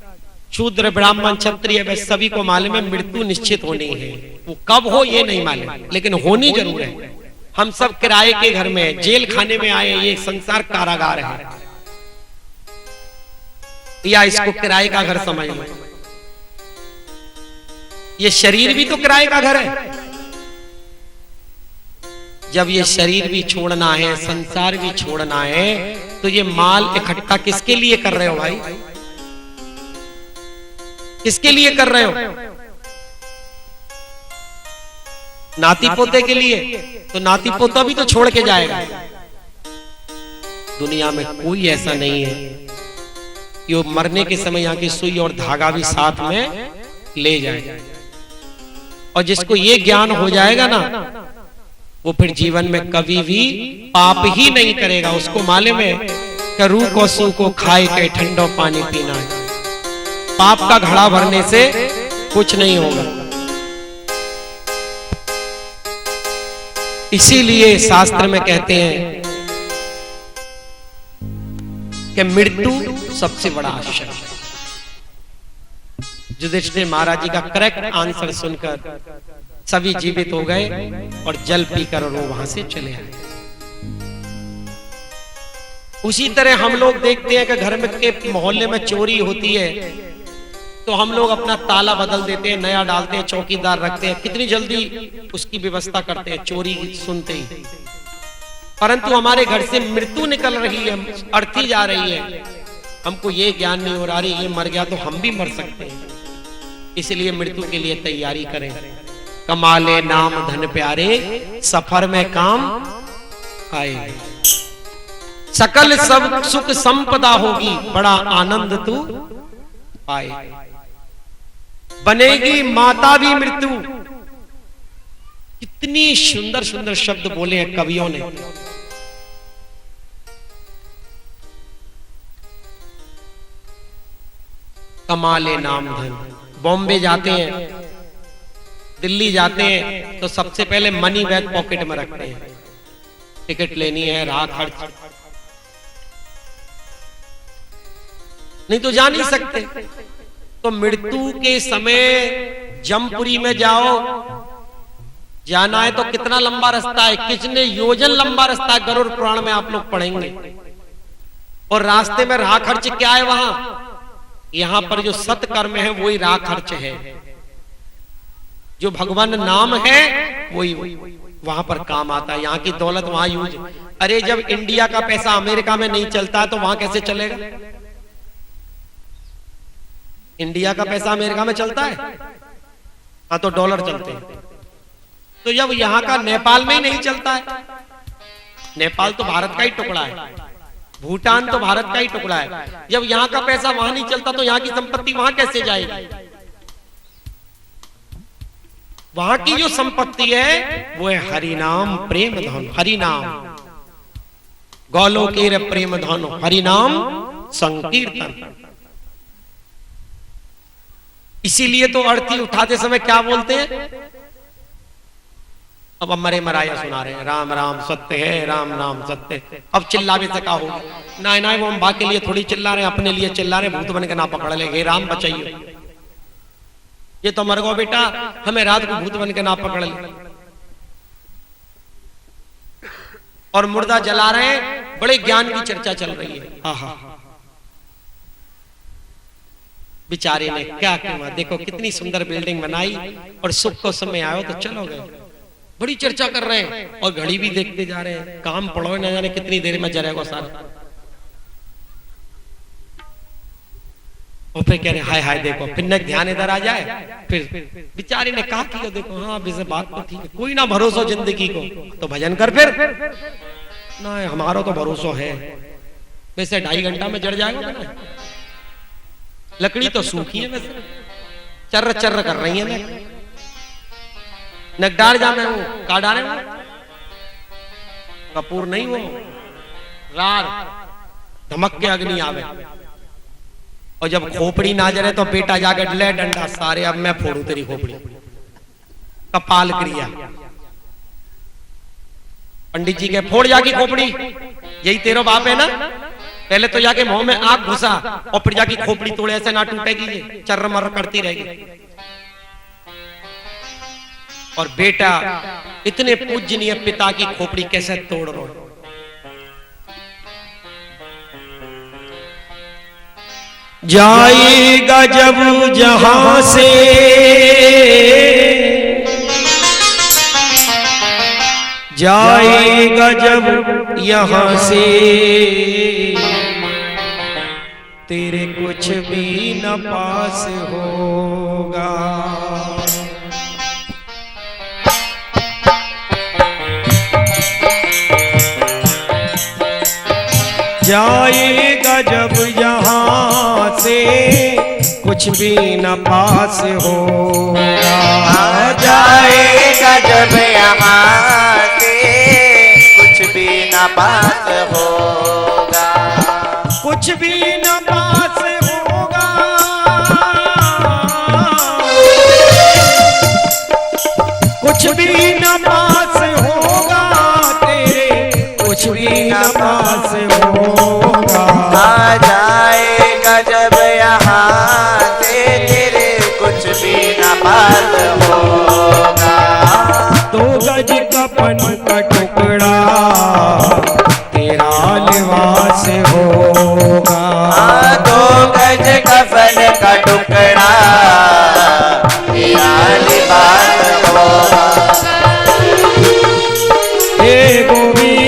शूद्र ब्राह्मण क्षत्रिय वैश्य सभी को मालूम है मृत्यु निश्चित होनी है। वो कब हो ये नहीं मालूम, लेकिन होनी जरूर है। हम सब किराए के घर में, जेल खाने में आए, ये संसार कारागार है, या इसको किराए का घर समझ लो। ये शरीर भी तो किराए का घर है। जब ये शरीर भी छोड़ना है, संसार भी छोड़ना है, तो ये माल इकट्ठा किसके लिए कर रहे हो भाई, किसके लिए कर रहे हो? नाती पोते के लिए, तो नाती पोता भी तो छोड़ के जाएगा। दुनिया में कोई ऐसा नहीं है कि वो मरने के समय यहाँ की सुई और धागा भी साथ में ले जाए। और जिसको ये ज्ञान हो जाएगा ना, वो फिर जीवन में कभी भी पाप ही नहीं करेगा। उसको मालूम है कि रू को सू को खाए के ठंडो पानी पीना है, पाप का घड़ा भरने से कुछ नहीं होगा। इसीलिए शास्त्र में कहते हैं कि मृत्यु सबसे बड़ा आश्चर्य। युधिष्ठिर महाराज जी का करेक्ट आंसर सुनकर सभी जीवित हो गए और जल पीकर वो वहां से चले आए। उसी तरह हम लोग देखते हैं कि घर में के मोहल्ले में चोरी होती है तो हम लोग अपना ताला बदल देते हैं, नया डालते हैं, चौकीदार रखते हैं, कितनी जल्दी उसकी व्यवस्था करते हैं चोरी सुनते ही। परंतु हमारे घर से मृत्यु निकल रही है, अर्थी जा रही है, हमको ये ज्ञान नहीं हो रहा है ये मर गया तो हम भी मर सकते हैं। इसलिए मृत्यु के लिए तैयारी करें, कमाले नाम धन प्यारे, सफर में काम आए। सकल सब सुख संपदा होगी, बड़ा आनंद तू पाए। बनेगी माता भी मृत्यु। कितनी सुंदर सुंदर शब्द बोले हैं कवियों ने। कमाले नाम धन। बॉम्बे जाते हैं, दिल्ली जाते हैं तो सबसे पहले मनी बैग पॉकेट में रखते हैं। टिकट लेनी है, राह खर्च, नहीं तो जा नहीं सकते। तो मृत्यु के समय जमपुरी में जाओ, जाना है तो कितना लंबा रास्ता है, कितने योजन लंबा रास्ता है, गरुड़ पुराण में आप लोग पढ़ेंगे। और रास्ते में राह खर्च क्या है वहां? यहां पर जो सत्कर्म है वही राह खर्च है, जो भगवान नाम है वही वहां पर काम आता है। यहाँ की दौलत वहां यूज। अरे जब इंडिया का पैसा अमेरिका में नहीं चलता तो वहां कैसे चलेगा? इंडिया का पैसा अमेरिका में चलता है? हाँ, तो डॉलर चलते हैं। तो जब यहाँ का नेपाल में ही नहीं चलता है, नेपाल तो भारत का ही टुकड़ा है, भूटान तो भारत का ही टुकड़ा है, जब यहाँ का पैसा वहां नहीं चलता तो यहाँ की संपत्ति वहां कैसे जाएगी? वहां की जो संपत्ति है वो है हरिनाम प्रेम धन। हरिनाम गौलोकेर प्रेम धन, हरिनाम संकीर्तन। इसीलिए तो अर्थी उठाते समय क्या बोलते हैं? अब मरे मराया सुना रहे हैं, राम राम सत्य है, राम नाम सत्य। अब चिल्लावे से क्या होगा? ना वो हम बा के लिए थोड़ी चिल्ला रहे हैं, अपने लिए चिल्ला रहे हैं। भूत बन के ना पकड़ ले, हे राम बचाइए। ये तो मर गो बेटा, हमें रात को भूत बन के ना पकड़ ले। और मुर्दा जला रहे हैं, बड़े ज्ञान की चर्चा चल रही है। आहा, बेचारे ने क्या किया? देखो कितनी सुंदर बिल्डिंग बनाई और सुख को समय आयो तो चलो गए। बड़ी चर्चा कर रहे हैं और घड़ी भी देखते जा रहे हैं। काम पड़ो न जाने कितनी देर में जरेगा सारा। और फिर कह रहे हाय हाय देखो, फिर न ध्यान इधर आ जाए। फिर बेचारे ने कहा कि देखो हाँ वैसे बात तो ठीक है, कोई ना भरोसा जिंदगी को तो भजन कर। फिर ना हमारा तो भरोसा है, वैसे 2.5 घंटा में जड़ जाएगा ना। लकड़ी तो सूखी है, वैसे चर्र चर्र कर रही है ना। नगडार जा में हूं, का डारे हूं कपूर नहीं हो, रार धमक के अग्नि आवे। और जब खोपड़ी ना जरे तो बेटा जाके ले डंडा सारे, अब मैं फोड़ू तेरी खोपड़ी। कपाल क्रिया। पंडित जी के फोड़ जाके खोपड़ी, यही तेरा बाप है ना। पहले तो जाके मुंह में आग घुसा और फिर जाके खोपड़ी तोड़े, ऐसे ना टूटेगी, ये चर्र मर्र करती रहेगी। और बेटा इतने पूजनीय पिता की खोपड़ी कैसे तोड़ रहे हो? जाएगा जब जहां से जाएगा जब यहां से, तेरे कुछ भी न पास होगा। जाएगा जब यहाँ से कुछ भी न पास होगा। जाएगा जब यहाँ से कुछ भी न पास होगा। कुछ भी न पास होगा। कुछ भी न पास होगा, तेरे कुछ भी न पास होगा। आ जाएगा जब यहाँ से तेरे कुछ भी न पास होगा। 2 गज कफन का टुकड़ा तेरा लिबास होगा। 2 गज कफन का टुकड़ा तेरा लिबास होगा। हे गोविंद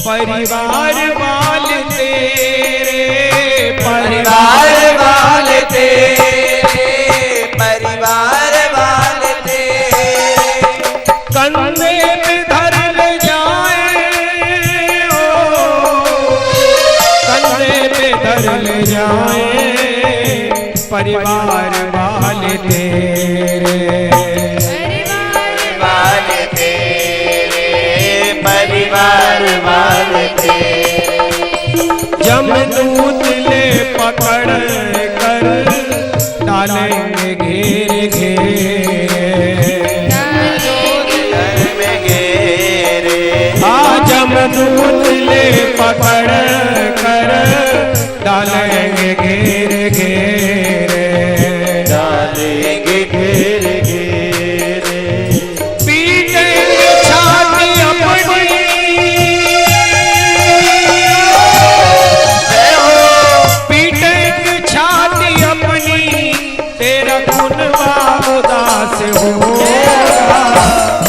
परिवार वाले तेरे, परिवार वाले तेरे, परिवार वाले तेरे, कंधे पे धर ले जाए, कंधे पे धर ले जाए, परिवार वाले तेरे, वाले तेरे, परिवार वाले तेरे, जमदूत ले पकड़ कर डालेंगे घेर घेर, घर में घेरे, जमदूत ले पकड़ कर डालेंगे घेर घेर, डालेंगे घेर घेरे, पीटेंगे छाती अपनी, पीटेंगे छाती अपनी, तेरा खूनवा उदास होगा,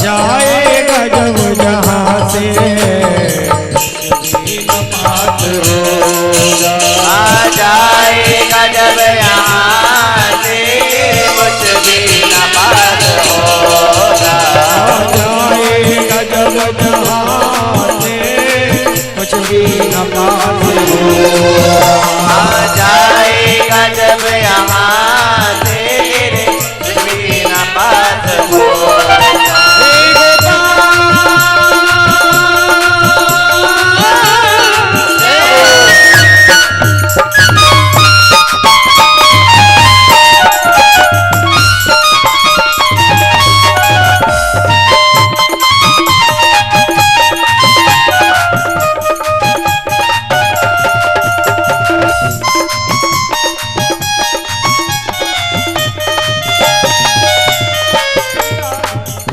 जाएगा जब जहाँ से बात होगा, आ जाएगा जब यहाँ से कुछ भी न बात होगा, जाएगा जब जहाँ से कुछ भी न बात होगा, आ जाएगा जब यहाँ से कुछ भी न बात होगा।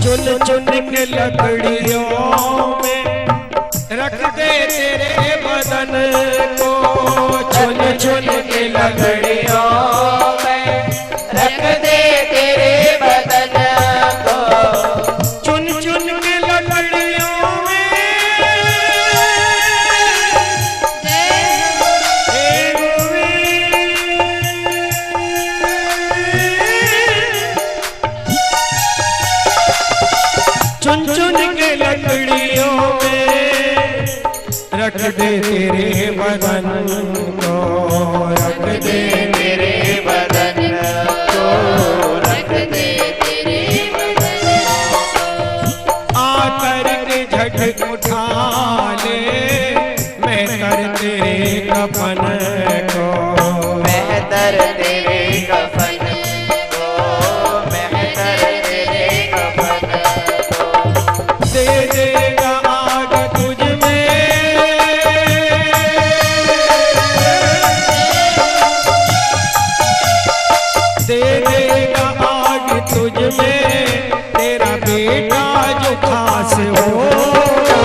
चुन चुन के लकड़ियों में रख दे तेरे बदन को, चुन चुन के लकड़ियों में रख दे तेरे बदन को, चुन चुन के लकड़ियों में चुन चुन के लकड़ियों में रख दे तेरे बदन को, रख दे तेरे बदन को, रख दे तेरे बदन को, आकर के झट उठा ले मैं कर तेरे कफन को, बेहतर तेरे कफन को, बेहतर तेरे कफन को, दे देगा आग तुझ में, दे देगा आग तुझ में, तेरा बेटा जो खास होगा,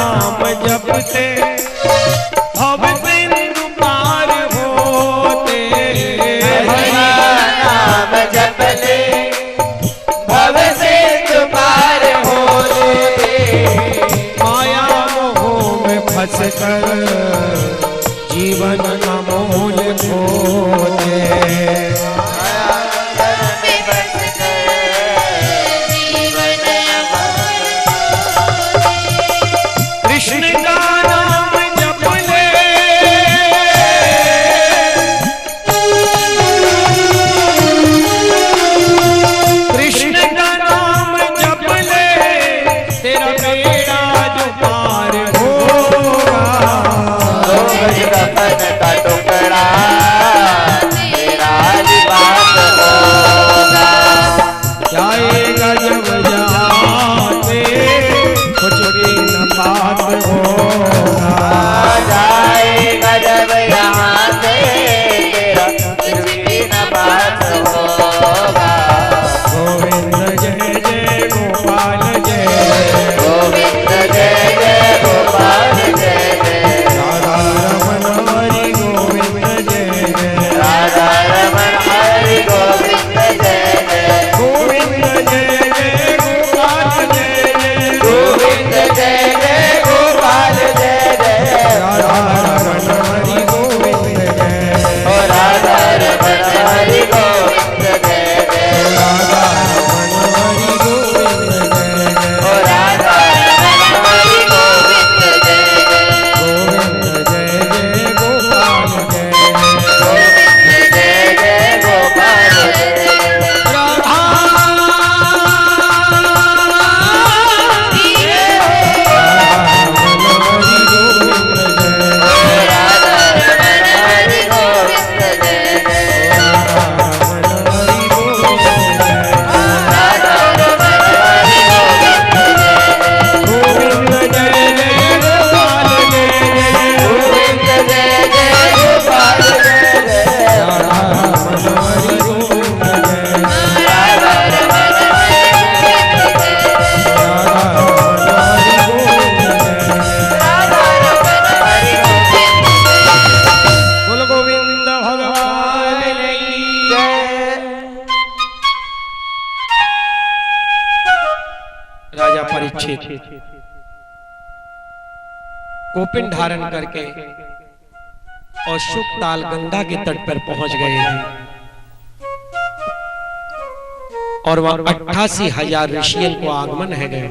नाम जपते भव सिंधु पार होते। हरिया नाम जपते भव सिंधु पार होते। माया मोह में फंस कर जीवन अमूल खोते। कृष्ण का नाम जप ले कृष्ण का नाम जप ले तेरा बेड़ा जो पार होगा। कफन का टुकड़ा तेरा लिबास होगा। जाएगा जब जाते कुछ भी न बात होगा। जाएगा जब यहाँ से तेरा कुछ भी न बात होगा। गोविंद जय जय गोपाल जय गोविंद जय जय गोपाल जय जय। राधा रमन हरि गोविंद जय जय राधा रमण हरि गोविंद जय जय। गोविंद जय जय गोपाल जय जय गोविंद जय जय गोपाल जय जय। राधा रमन हरि गोविंद जय ओ राधा रमण हरि गोविंद जय जय। राधा रमन हरि गोविंद जय ओ राधा रमण हरि गोविंद जय जय। गोविंद जय जय गोपाल जय गोविंद जय जय गोपाल जय जय। राधा कोपिन धारण करके और शुकताल गंगा के तट पर पहुंच गए हैं और वहां 88,000 ऋषियों को आगमन है गए।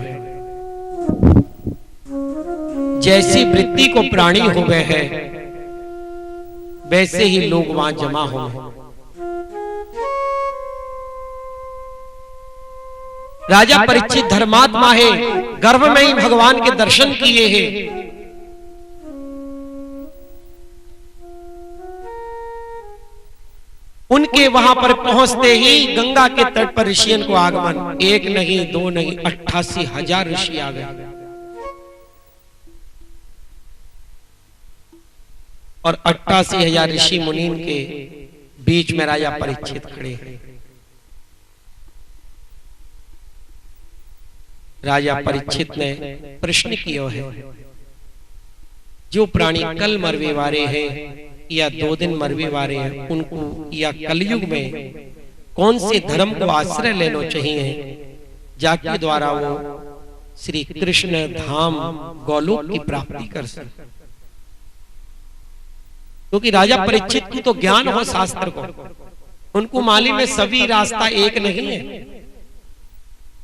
जैसी वृत्ति को प्राणी हो गए हैं वैसे ही लोग वहां जमा हो गए। राजा परीक्षित धर्मात्मा है, गर्भ में ही भगवान के दर्शन किए हैं। उनके वहां पर पहुंचते ही गंगा के तट पर ऋषियों को आगमन, एक नहीं दो नहीं 88,000 ऋषि आ गए और 88,000 ऋषि मुनीन के बीच में राजा परीक्षित खड़े हैं। राजा परीक्षित ने प्रश्न किया है, जो प्राणी कल मरवे वाले हैं या 2 दिन मरवे वाले हैं, उनको या कलयुग में कौन से धर्म को आश्रय लेना चाहिए जाके द्वारा वो श्री कृष्ण धाम गोलोक की प्राप्ति कर सके। क्योंकि राजा परीक्षित को तो ज्ञान हो शास्त्र को, उनको मालूम है सभी रास्ता एक नहीं है।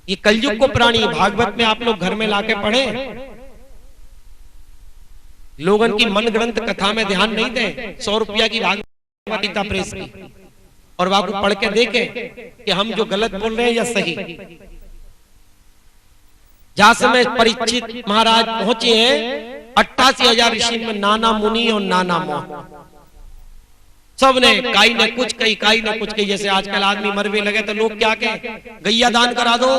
ये कलयुग को प्राणी भागवत में आप लोग घर में लाके पढ़े, लोगन की मन ग्रंथ कथा में ध्यान नहीं दें। 100 रुपया की भागवत गीता प्रेस की और वहां को पढ़ के देखे कि हम जो गलत बोल रहे हैं या सही। जहां समय परीक्षित महाराज पहुंचे हैं 88,000 ऋषि में नाना मुनि और नाना मोह, सब ने काई ने कुछ कही, काई ने कुछ कही। जैसे आजकल आदमी मरवे लगे तो लोग क्या कहे, गैया दान करा दो,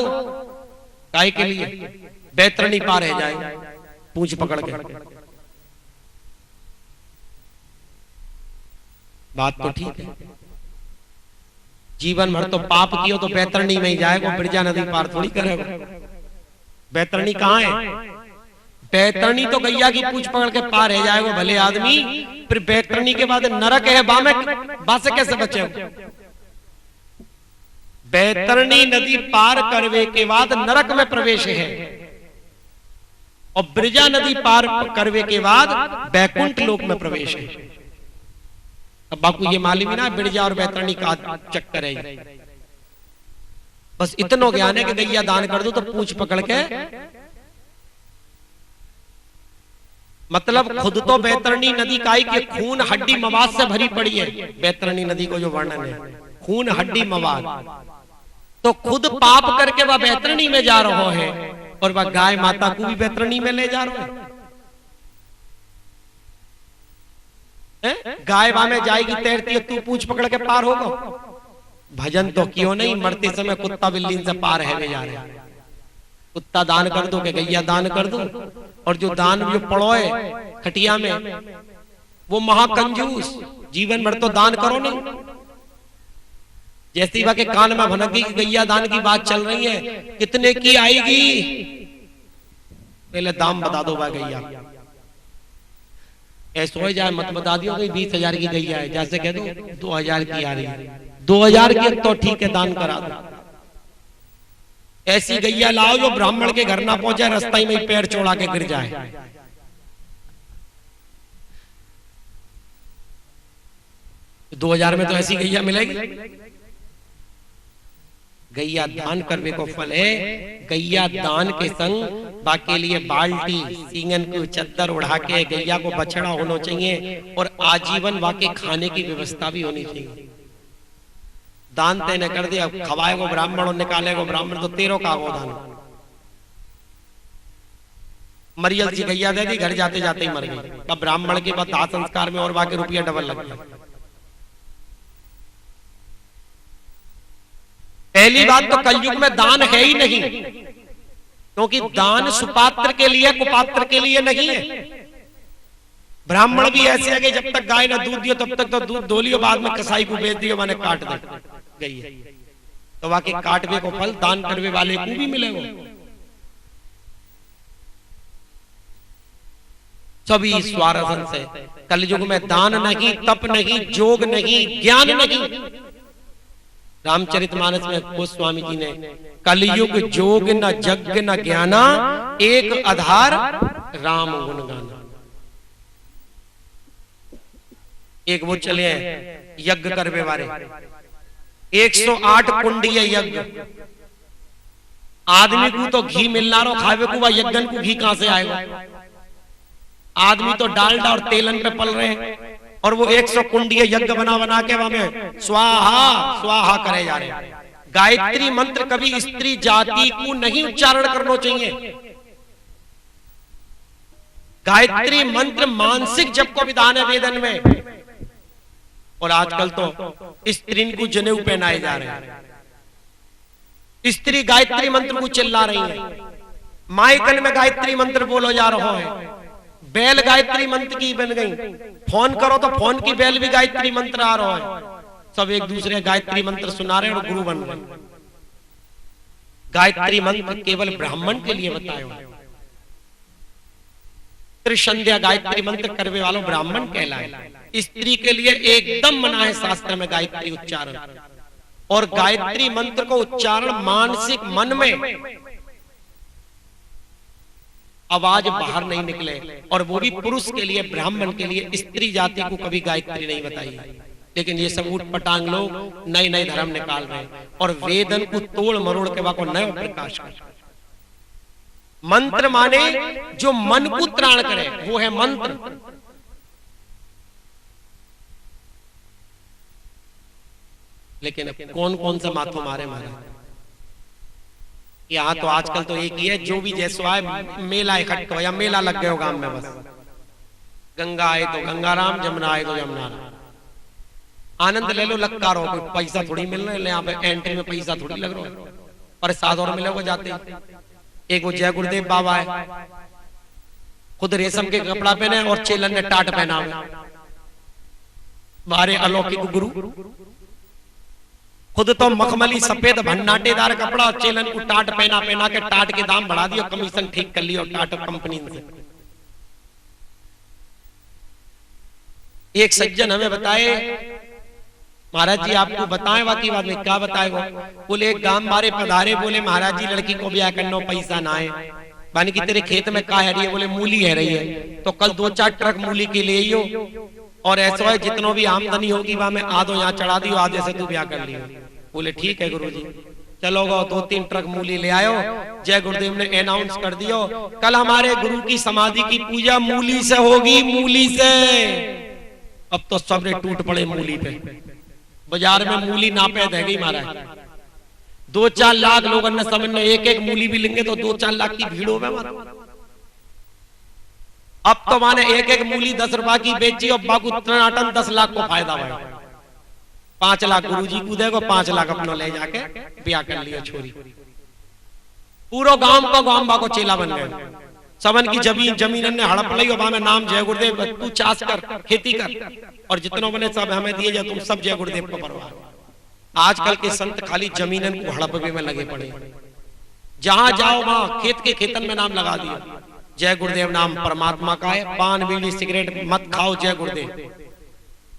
काई के लिए बैतरणी पार रह जाए पूंछ पकड़ के। बात तो ठीक है, जीवन भर तो पाप कियो तो बैतरणी में ही जाएगा, बिरजा नदी पार थोड़ी करेगा। बैतरणी कहाँ है? बैतरणी तो गैया की पूछ पकड़ के पार है जाएगा भले आदमी, फिर बैतरणी के बाद नरक है बा में बा से कैसे बचे? बैतरणी नदी पार करवे के बाद नरक में प्रवेश है, और ब्रिजा नदी पार करवे के बाद बैकुंठ लोक में प्रवेश है। अब बापू ये मालूम ही ना ब्रिजा और बैतरणी का चक्कर है। बस इतना ज्ञान है कि गैया दान कर दो तो पूछ पकड़ के, मतलब खुद तो बैतरणी नदी का ही कि खून हड्डी मवाद से भरी पड़ी है। बैतरणी नदी को जो वर्णन है खून हड्डी मवाद, तो खुद पाप करके वह बैतरणी में जा रहा है और वह गाय माता को भी बैतरणी में ले जा रहा है। गाय वहां में जाएगी तैरती है, तू पूछ पकड़ के पार होगा? भजन तो क्यों नहीं, मरते समय कुत्ता बिल्ली से पार है जा रहे हैं। कुत्ता दान कर दो कि गैया दान कर दो, और जो दान जो पड़ोए खटिया में वो महाकंजूस, जीवन भर तो दान करो नहीं। जैसे ही के कान में भनक गई गैया दान की बात चल रही है, कितने की आएगी, पहले दाम बता दो भाई गैया। ऐसा हो जाए मत बता दियो कि 20,000 की गैया है, जैसे कह दो 2,000 की आ रही है, 2,000 की तो ठीक है दान करा दो। ऐसी गैया लाओ जो ब्राह्मण के घर ना पहुंचे, रास्ता ही में पैर चौड़ा के गिर जाए। 2,000 में तो ऐसी गैया मिलेगी? गैया दान करने को फल है। गैया दान के संग बाकी लिए बाल्टी सींगन को चद्दर उड़ा के गैया को बछड़ा होना चाहिए, और आजीवन वाके खाने की व्यवस्था भी होनी चाहिए। दान तय कर दिया, खवाए को ब्राह्मण और निकाले को ब्राह्मण, तो 13 का हो दान। मरियल जी गैया दे दी, घर जाते जाते ही मर गई। अब ब्राह्मण के बाद दाह संस्कार में और बाकी रुपया डबल लग गया। पहली बात तो कलयुग में दान है ही नहीं, क्योंकि दान सुपात्र के लिए कुपात्र के लिए नहीं है। ब्राह्मण भी ऐसे है कि जब तक गाय ने दूध दियो तब तक तो दूध धो लियो, बाद में कसाई को बेच दियो, मैंने काट दे गई है, तो वाकई काटवे को फल दान करवे वाले को भी मिलेगा। सभी स्वार्थन से कलयुग में दान नहीं, तप नहीं, जोग नहीं, ज्ञान नहीं। रामचरितमानस में गोस्वामी जी ने कलयुग जोग न यज्ञ न ज्ञाना, एक आधार राम गुण गाना। एक वो चले हैं यज्ञ करवे वाले, 108 कुंडीय यज्ञ। आदमी को तो घी मिलना रो खावे को, वह यज्ञन को घी कहां से आएगा? आदमी तो डालडा और तेलन पे पल रहे हैं, और वो 100 कुंडीय यज्ञ बना बना के वहां में स्वाहा स्वाहा करे जा रहे हैं। गायत्री मंत्र कभी स्त्री जाति को नहीं उच्चारण करना चाहिए। गायत्री मंत्र मानसिक जप को विधान है वेदन में, और आजकल तो स्त्री को जनेऊ पहनाए जा रहे हैं। स्त्री गायत्री मंत्र को चिल्ला रही है, माइकल में गायत्री मंत्र बोलो जा रहा है, बेल गायत्री मंत्र की बन गई। फोन करो तो फोन की बेल भी गायत्री मंत्र आ रहा है। सब एक दूसरे गायत्री मंत्र सुना रहे और गुरु बन रहे। गायत्री मंत्र केवल ब्राह्मण के लिए बताया। त्रिसंध्या गायत्री मंत्र करवे वालों ब्राह्मण कहलाए। स्त्री के लिए एकदम मना है शास्त्र में गायत्री उच्चारण, और गायत्री मंत्र को उच्चारण मानसिक मन में आवाज बाहर नहीं निकले, और वो भी पुरुष के लिए, ब्राह्मण के लिए। स्त्री जाति को कभी गायत्री नहीं बताई। लेकिन ये सब उठ पटांग लोग नए नए धर्म निकाल रहे हैं, और वेदन को तोड़ मरोड़ के वाको नया प्रकाश कर। मंत्र माने जो मन को त्राण करे, वो है मंत्र। लेकिन कौन कौन सा माथों मारे मारे। यहाँ तो आजकल तो एक ही है, जो भी जैसो आए मेला इकट्ठा, या मेला लग गया गांव में। बस गंगा आए तो गंगाराम, जमुना आए तो जमुना। आनंद ले लो, लक्का रहो, कोई पैसा थोड़ी मिल रहा है यहाँ पे, एंट्री में पैसा थोड़ी लग रहा है, और 7 और मिले वो जाते। एक वो जय गुरुदेव बाबा है, खुद रेशम के कपड़ा पहने और चेलन ने टाट पहना हुआ। हमारे अलौकिक गुरु खुद तो मखमली सफेद भन्नाटेदार कपड़ा, चेलन को टाट पहना पहना के टाट के दाम बढ़ा दिया, कमीशन ठीक कर लिया टाट कंपनी से। एक सज्जन हमें बताए, महाराज जी आपको बताएं बाकी बात में क्या बताएगा। बोले एक गांव मारे पधारे, बोले महाराज जी लड़की को ब्याह करना पैसा ना है, मानी कि तेरे खेत में का है रही है, बोले मूली है रही है, तो कल 2-4 ट्रक मूली के ले आइयो, और ऐसा है जितनो भी आमदनी होगी वहां में आधो यहाँ चढ़ा दियो, आधे से तू ब्याह कर लियो। बोले ठीक है गुरुजी, चलो गो 2-3 ट्रक मूली ले आयो। जय गुरुदेव ने अनाउंस कर दियो, कल हमारे गुरु की समाधि की पूजा मूली से होगी, मूली से। अब तो सबने टूट पड़े मूली पे, बाजार में मूली नापे रह गई महाराज। 2-4 लाख लोगों ने समझ एक मूली भी लेंगे तो 2-4 लाख की भीड़ हो गए। अब तो माने एक मूली 10 रुपए की बेची और बाकू टनाटन 10 लाख को फायदा हुआ। 5 लाख गुरुजी को देगो, 5 लाख अपना ले जाके ब्याह कर लिया छोरी। पूरा गांव का गांव बाको चेला बन गए। सबन की जमीन ने हड़प ली और में नाम जय गुरुदेव, तू चाष कर, खेती कर, और जितनों बने सब हमें दिए जाए, तुम सब जय गुरुदेव को परवाह। आजकल के संत खाली जमीनन को हड़पने में लगे पड़े, जहां जाओ वहां खेत के खेतन में नाम लगा दिया, जय गुरुदेव नाम परमात्मा का है, पान बीड़ी सिगरेट मत खाओ, जय गुरुदेव।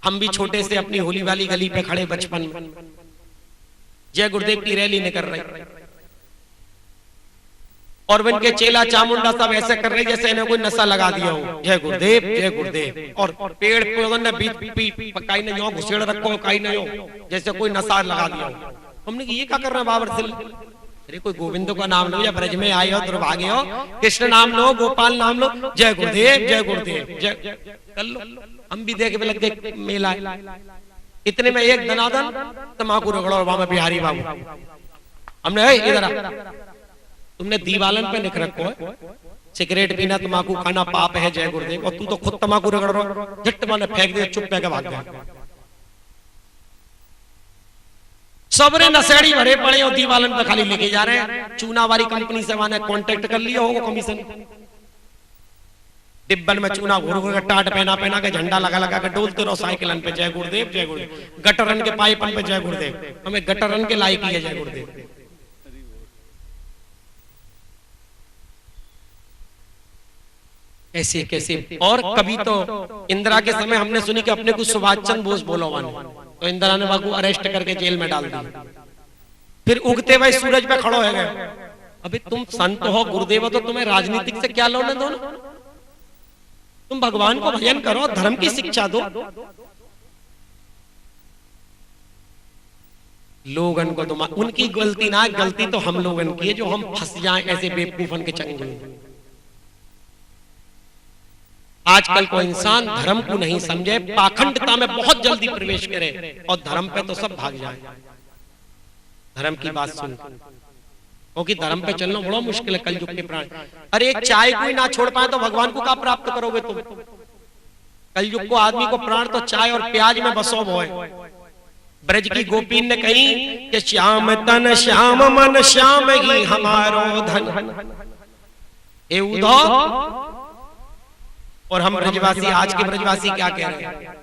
हम भी छोटे से अपनी होली वाली गली पे खड़े बचपन में जय गुरुदेव की रैली निकल रही, और उनके चेला चामुंडा सब ऐसे कर रहे जैसे इन्हें कोई नशा लगा दिया हो, जय गुरुदेव जय गुरुदेव। और पेड़ पौधों ने कहीं ने यो घुसेड़ रखो, कहीं ने यो जैसे कोई नशा लगा दिया हो। हमने ये क्या कर रहे हैं बाबर सिल, अरे कोई गोविंद का नाम लो, या ब्रज में आए हो दुर्भाग्य हो, कृष्ण नाम लो, गोपाल नाम लो, जय गुरुदेव जय गुरुदेव जय कर लो। हम भी देख लग गए मेला, इतने में एक दनादन तम्बाकू रगड़ो, वहां में बिहारी बाबू। हमने इधर तुमने दीवालन पे लिख रखो है सिगरेट पीना तम्बाकू खाना पाप है जय गुरुदेव, और तू तो खुद तम्बाकू रगड़ रहा, झट माने फेंक दे, चुप पे भाग गया। सबरे नशेड़ी भरे पड़े और दीवालन पे खाली लेके जा रहे हैं। चूना वाली कंपनी से मैंने कांटेक्ट कर लिया होगा कमीशन, डिब्बन में चूना घुर घुर टाट पहना पहना के झंडा लगा लगा के डोलते रहो साइकिलन पे जय गुरुदेव जय गुरुदेव। गटरन के पाइपन पे जय गुरुदेव, हमें गटरन के लायक ही है जय गुरुदेव। ऐसे कैसे। और कभी तो इंदिरा के समय हमने सुनी कि अपने कुछ सुभाष चंद्र बोस बोलो वाले, तो इंदिरा ने बाबू अरेस्ट करके जेल में डाल दिया। फिर उगते हुए सूरज पे खड़ो है गए। अभी तुम संत हो गुरुदेव, तो तुम्हें राजनीतिक से क्या लेना दो, तुम भगवान को भजन करो, धर्म की शिक्षा दो। लोगन को तो उनकी गलती ना, गलती तो हम लोगन की है जो हम फंस जाएं ऐसे बेवकूफन के चंगुल में। आजकल को इंसान धर्म को नहीं समझे, पाखंडता में बहुत जल्दी प्रवेश करे और धर्म पे तो सब भाग जाए। धर्म की बात सुन, क्योंकि धर्म पे चलना बड़ा मुश्किल है कलयुग के प्राण। अरे एक चाय कोई ना छोड़ पाए तो भगवान को क्या प्राप्त करोगे तुम। कलयुग को आदमी को प्राण तो चाय और प्याज में बसो बोए। ब्रज की गोपीन ने कही कि श्याम तन श्याम मन श्याम ही हमारो धन। ए उद्धव, और हम ब्रजवासी, आज के ब्रजवासी क्या कह रहे हैं,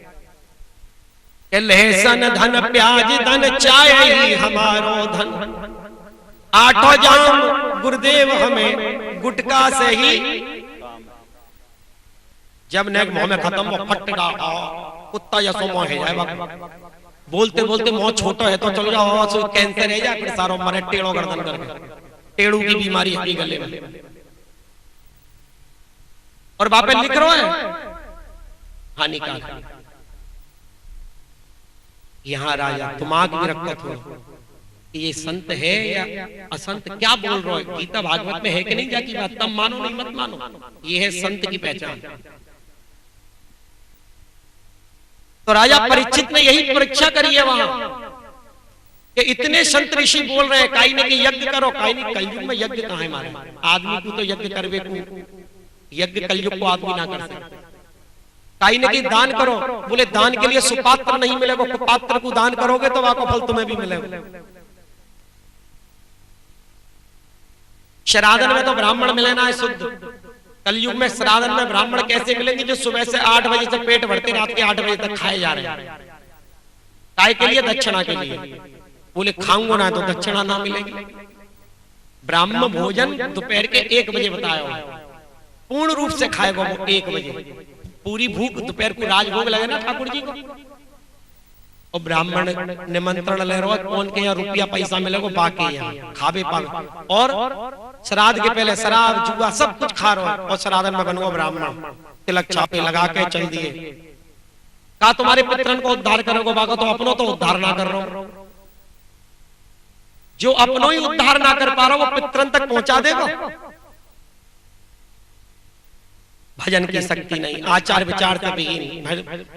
लहसुन धन प्याज धन चाय ही हमारो धन। 8 जाम गुरुदेव हमें गुटका से ही। जब नेक मुंह में खत्म वो फट डाला कुत्ता या सो मोह है जाए। बोलते बोलते मुंह छोटा है तो चलो जाओ कैंसर है जाए, फिर सारो मरे टेढ़ो गर्दन करके। टेढ़ू की बीमारी है गले में, और बापे लिख रहा है हानिकारक। यहां राजा दिमाग में रखत हो कि ये संत है या असंत, क्या बोल रहा है। गीता भागवत में है कि नहीं जाकी बात, तब मानो नहीं मत मानो, ये है संत की पहचान। तो राजा परीक्षित ने यही परीक्षा करी है वहां कि इतने संत ऋषि बोल रहे हैं काई ने कि यज्ञ करो, काई नहीं। कलयुग में यज्ञ कहां है मारे, आदमी को तो यज्ञ करवे को, यज्ञ कलयुग को आदमी ना कर सकते। काई ने कि दान करो, बोले दान के लिए सुपात्र नहीं मिलेगा, कुपात्र को दान करोगे तो आपको फल तुम्हें भी मिलेगा। श्राद्धन में तो ब्राह्मण मिलेना है शुद्ध। कलयुग में श्राद्धन में ब्राह्मण कैसे मिलेंगे जो सुबह से 8 बजे से पेट भरते रात के 8 बजे तक खाए जा रहे हैं। काय के लिए, दक्षिणा के लिए। बोले खाऊंगा ना तो दक्षिणा ना मिलेगी। ब्राह्मण भोजन दोपहर के 1 बजे बताया, पूर्ण रूप से खाएगा वो 1 बजे। पूरी भूख दोपहर को राजभोग लगे ना ठाकुर जी को, और ब्राह्मण निमंत्रण ले रहा कौन के यहाँ रुपया पैसा मिलेगा बाकी यहाँ खावे पावे, और श्राद्ध के पहले शराब जुआ सब कुछ खा रहा है, और श्राद्ध में बनवा ब्राह्मण तिलक छापे लगा के चल दिए। कहा तुम्हारे पितरन को उद्धार करोगे बाको, तो अपनों तो उद्धार ना कर रहा हूं। जो अपनों ही उद्धार ना कर पा रहा वो पितरन तक पहुंचा देगा। भजन की शक्ति नहीं, आचार विचार से विहीन,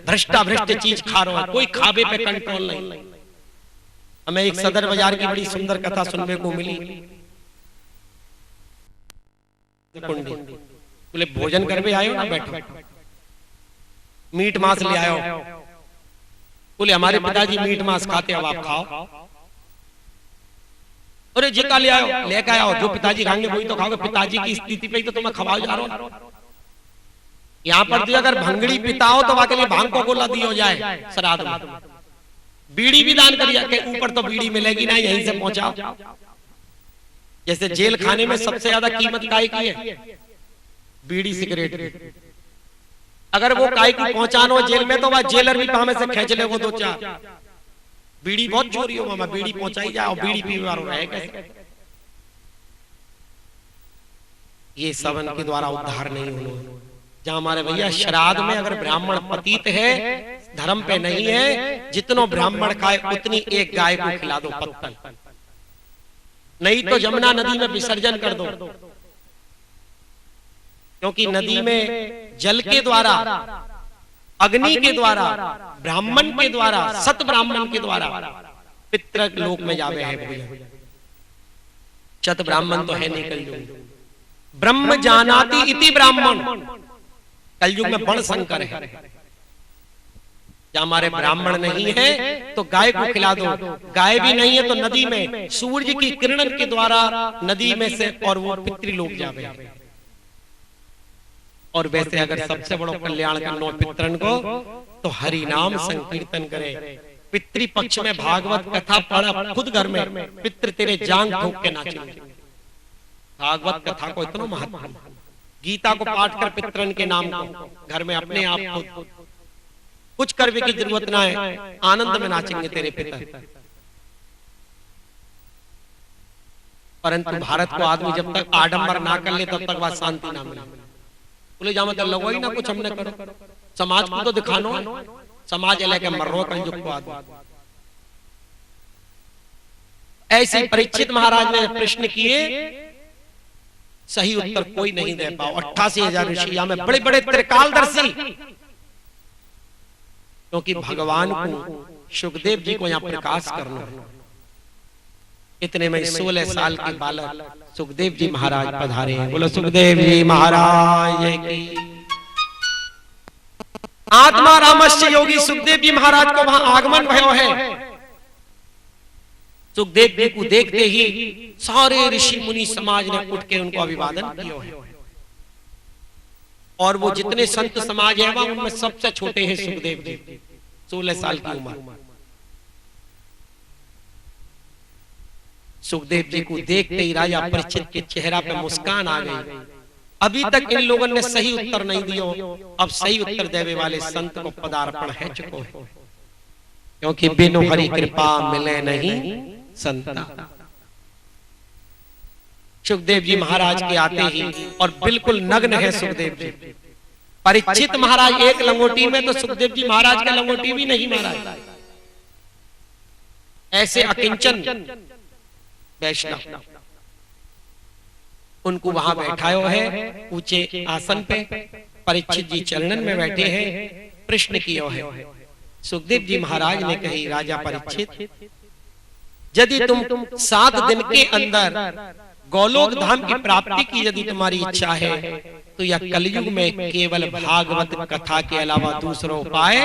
भ्रष्टा भ्रष्ट चीज खा रहा है, कोई खावे पे कंट्रोल नहीं। हमें एक सदर बाजार की बड़ी सुंदर कथा सुनने को मिली। बोले भोजन करके आयो ना, बैठो मीट मांस ले आयो। बोले हमारे पिताजी मीट मांस खाते, अब आप खाओ। अरे जिका ले आओ, लेके आओ, जो पिताजी खाएंगे वही तो खाओगे। पिताजी की स्थिति पे ही तो तुम्हें खवाओ जा रहा हो। यहाँ पर अगर भंगड़ी पिताओ तो वाकई लिए भांग को गोला दी हो जाए श्राद्ध में। बीड़ी भी दान करिए के ऊपर तो बीड़ी मिलेगी ना, यहीं से पहुंचाओ। जैसे जेल खाने में सबसे ज्यादा कीमत काय की है, बीड़ी सिगरेट की। अगर वो काय की पहुंचानो जेल में तो वह जेलर भी हमें से खेच ले वो दो चार। बीड़ी बहुत चोरी हो मामा, बीड़ी पहुंचाई जाए और बीड़ी पीने वालों रहे कैसे। ये सबन के द्वारा उद्धार नहीं होना। जहां हमारे भैया श्राद्ध में अगर ब्राह्मण पतित है, धर्म पे नहीं है, जितनो ब्राह्मण खाए उतनी एक गाय को खिला दो पत्तल, नहीं तो यमुना नदी में विसर्जन कर दो। क्योंकि नदी में जल के द्वारा, अग्नि के द्वारा, ब्राह्मण के द्वारा, सत ब्राह्मण के द्वारा पितृ लोक में जावे है भैया। चत ब्राह्मण तो है नहीं कलयुग। ब्रह्म जानाति इति ब्राह्मण, कलयुग में बड़ संकर है। जहां हमारे ब्राह्मण नहीं है तो गाय को खिला दो। गाय भी नहीं है तो नदी में सूर्य की किरण के द्वारा नदी में से और वो पितृलोक जावे। और वैसे अगर सबसे बड़ा कल्याण करना पितरन को तो हरि नाम संकीर्तन करे। पितृ पक्ष में भागवत कथा पढ़ा खुद घर में, पितृ तेरे जांग ठोक के नाचेंगे। भागवत कथा को इतना महत्व, गीता को पाठ कर पितरन के नाम को घर में अपने आप को कुछ करने की जरूरत ना है, आनंद में नाचेंगे तेरे पिता। परंतु भारत को आदमी जब तक आडंबर ना कर ले तब तक वह शांति ना मिले। बोले जा मतलब लगो ही ना कुछ हमने करो, समाज को तो दिखानो, समाज लेके मर रो कंजुक को आदमी। ऐसे परीक्षित महाराज ने प्रश्न किए, सही उत्तर कोई नहीं दे पाओ। 88,000 ऋषि में बड़े बड़े त्रिकालदर्शी, क्योंकि भगवान को सुखदेव जी को यहाँ प्रकाश करना। इतने में 16 साल के बालक सुखदेव जी महाराज पधारे हैं। बोलो सुखदेव जी महाराज की। आत्मा रामस्य योगी सुखदेव जी महाराज को वहां आगमन भयो है। सुखदेव जी को देखते ही सारे ऋषि मुनि समाज ने उठ के उनको अभिवादन किया है। और वो जितने संत समाज है वहां उनमें सबसे छोटे हैं सुखदेव जी, 16 साल की उम्र। सुखदेव जी को देखते ही राजा परीक्षित के चेहरा पे मुस्कान आ गई। अभी तक इन लोगों ने सही उत्तर नहीं दियो, अब सही उत्तर देने वाले संत को पदार्पण है चुको है। क्योंकि बिनु हरि कृपा मिले नहीं संता। सुखदेव जी महाराज के आते ही और बिल्कुल नग्न है सुखदेव जी। परीक्षित महाराज एक लंगोटी में, तो सुखदेव जी महाराज का लंगोटी भी नहीं महाराज। ऐसे अकिंचन वैष्णव उनको वहां बैठायो है ऊंचे आसन पे। परीक्षित जी चरणन में बैठे हैं, प्रश्न किया है। सुखदेव जी महाराज ने कही, राजा परीक्षित, यदि तुम 7 दिन के अंदर गोलोक धाम की प्राप्ति की यदि तुम्हारी इच्छा है तो यह कलयुग में केवल भागवत कथा के अलावा दूसरा उपाय।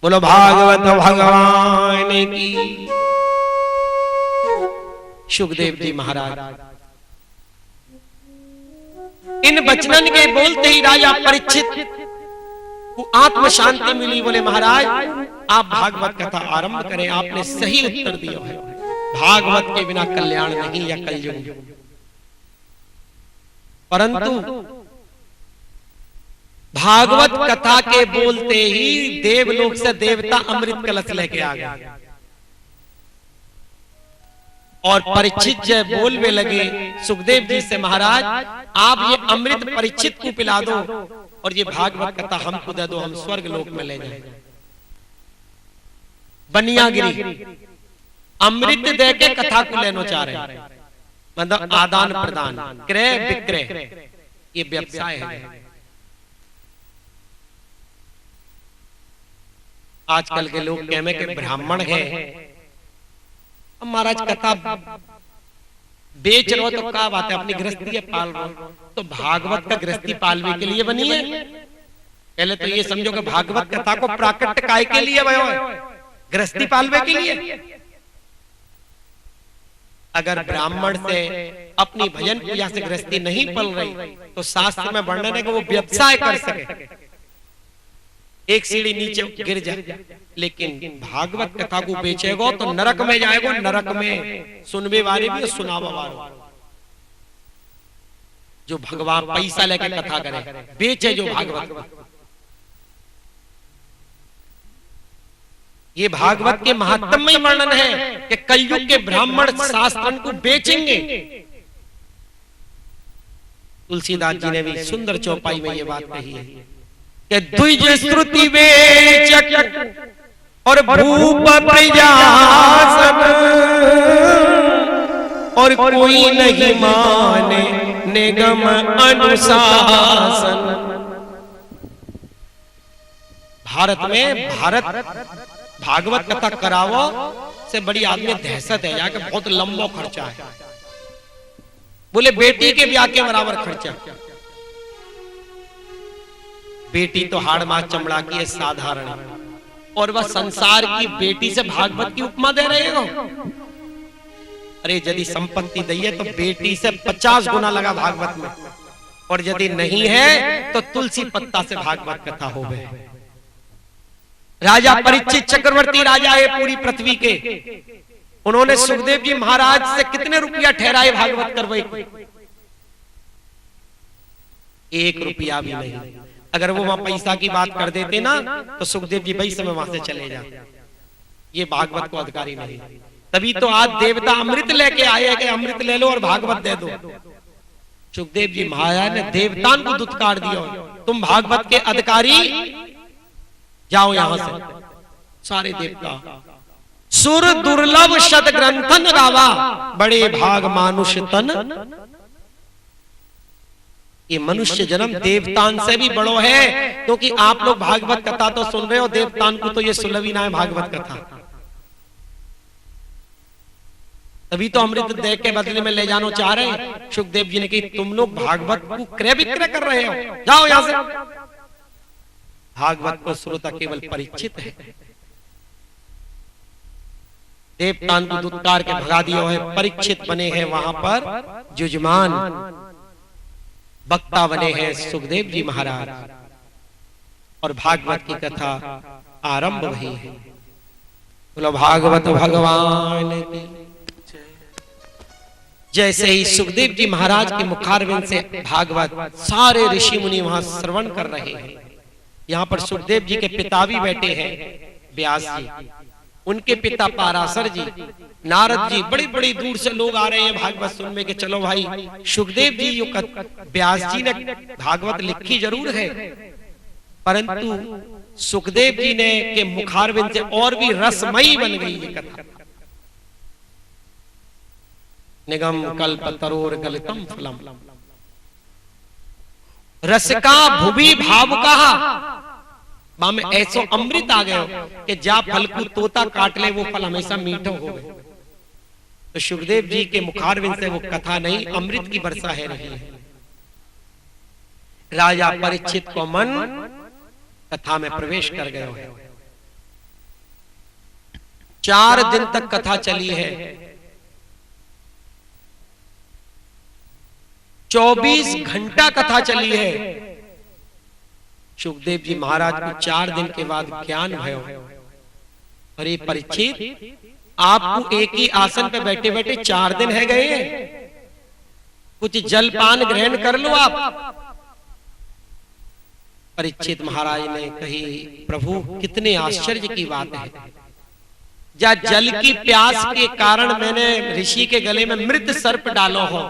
बोलो भागवत भगवान की। सुखदेव जी महाराज इन वचनन के बोलते ही राजा परीक्षित को आत्म शांति मिली। बोले महाराज आप भागवत कथा आरंभ करें, आपने सही उत्तर दिया है। भागवत के बिना कल्याण नहीं या कलयुग। परंतु भागवत कथा के बोलते ही देवलोक से देवता अमृत कलश लेके आ गए और परीक्षित जय बोलने लगे सुखदेव जी से, महाराज आप ये अमृत परीक्षित को पिला दो और ये भागवत कथा हमको दे दो, हम स्वर्ग लोक में ले जाएंगे। बनियागिरी अमृत दे के कथा को लेना चाह रहे, मतलब आदान प्रदान, क्रय विक्रय, ये व्यवसाय है। आजकल के लोग कहने के ब्राह्मण है, अब महाराज कथा बेच रहे हो तो क्या बात है, अपनी गृहस्थी पाल रहे हो, तो भागवत का गृहस्थी पालने के लिए बनी है। पहले तो ये समझो कि भागवत कथा को प्राकट्य काय के लिए भयो है, गृहस्थी पालने के लिए। अगर ब्राह्मण से अपनी भजन पूजा से गृहस्थी नहीं पल रही तो शास्त्र में वर्णन है कि वो व्यवसाय कर सके, एक सीढ़ी नीचे गिर जाए। लेकिन भागवत कथा को बेचेगो तो नरक में जाएगो, नरक में सुनवे वाले भी सुनावा वाले, जो भगवान पैसा लेके कथा करे, बेचे जो भागवत। ये भागवत के महात्म में वर्णन है कि कलयुग के ब्राह्मण शास्त्र को बेचेंगे। तुलसीदास जी ने भी सुंदर चौपाई में ये बात कही है कि द्विज श्रुति बेचक और भूप प्रजासन और कोई नहीं माने निगम अनुशासन। भारत में भागवत कथा करावो से बड़ी आदमी दहशत है, यहाँ के बहुत लंबा खर्चा है। बोले बेटी के ब्याह के बराबर खर्चा। बेटी तो हाड़ मास चमड़ा की है, साधारण है, और वह संसार की बेटी से भागवत की उपमा दे रहे हो। अरे यदि संपत्ति दी है तो बेटी से 50 गुना लगा भागवत में, और यदि नहीं है तो तुलसी पत्ता से भागवत कथा हो गए। राजा परीक्षित चक्रवर्ती राजा है पूरी पृथ्वी के, उन्होंने सुखदेव जी महाराज से कितने रुपया ठहराए भागवत करवाई? 1 रुपया भी नहीं। अगर वो वहां पैसा की बात कर देते ना तो सुखदेव जी वही समय वहां से चले जाते। ये भागवत को अधिकारी नहीं। तभी तो आज देवता अमृत लेके आए कि अमृत ले लो और भागवत दे दो। सुखदेव जी महाराज ने देवताओं को दुत्कार दिया, तुम भागवत के अधिकारी जाओ यहां से। सारे देवता सुर दुर्लभ शत ग्रंथन गावा, बड़े भाग मानुष तन। ये मनुष्य जन्म देवतान से भी बड़ो है, क्योंकि आप लोग भागवत कथा तो सुन रहे हो, देवतान को तो ये सुलभी ना है भागवत कथा। तभी तो अमृत दे के बदले में ले जाना चाह रहे हैं। सुखदेव जी ने कही तुम लोग भागवत को क्रय विक्रय कर रहे हो, जाओ यहां से। भागवत को श्रोता केवल परीक्षित है। देवतान को दुत्कार के भगा दिया है, परीक्षित बने हैं वहां पर जुजमान, वक्ता बने हैं सुखदेव जी महाराज, और भागवत की कथा आरंभ हुई है। बोलो भागवत भगवान की। जैसे ही सुखदेव जी महाराज के मुखारविंद से भागवत सारे ऋषि मुनि वहां श्रवण कर रहे हैं। यहाँ पर सुखदेव जी के पिता भी बैठे हैं, व्यास जी, उनके पिता पाराशर जी, नारद जी, बड़ी बड़ी दूर से लोग आ रहे हैं भागवत सुनने के। चलो भाई, सुखदेव जी व्यास जी ने भागवत लिखी जरूर है, परंतु सुखदेव जी ने के मुखारविंद से और भी रसमयी बन गई ये कथा। निगम कल्प तरोर गलितम फलम, रसिका भुवि भाव कहा, में ऐसो अमृत आ गए कि जा फल को तोता काट ले वो फल हमेशा मीठो हो गए। तो सुखदेव जी के मुखारविंद से वो कथा नहीं, अमृत की वर्षा है रही है। राजा परीक्षित को मन कथा में प्रवेश कर गए हैं। 4 दिन तक कथा चली है। 24 घंटा कथा चली है। सुखदेव जी महाराज को 4 दिन के बाद ज्ञान भयो। अरे परीक्षित, आपको एक ही आसन पे बैठे बैठे 4 दिन है गए, कुछ जलपान ग्रहण कर लो आप। परीक्षित महाराज ने कही, प्रभु कितने आश्चर्य की बात है, या जल की प्यास के कारण मैंने ऋषि के गले में मृत सर्प डालो हो,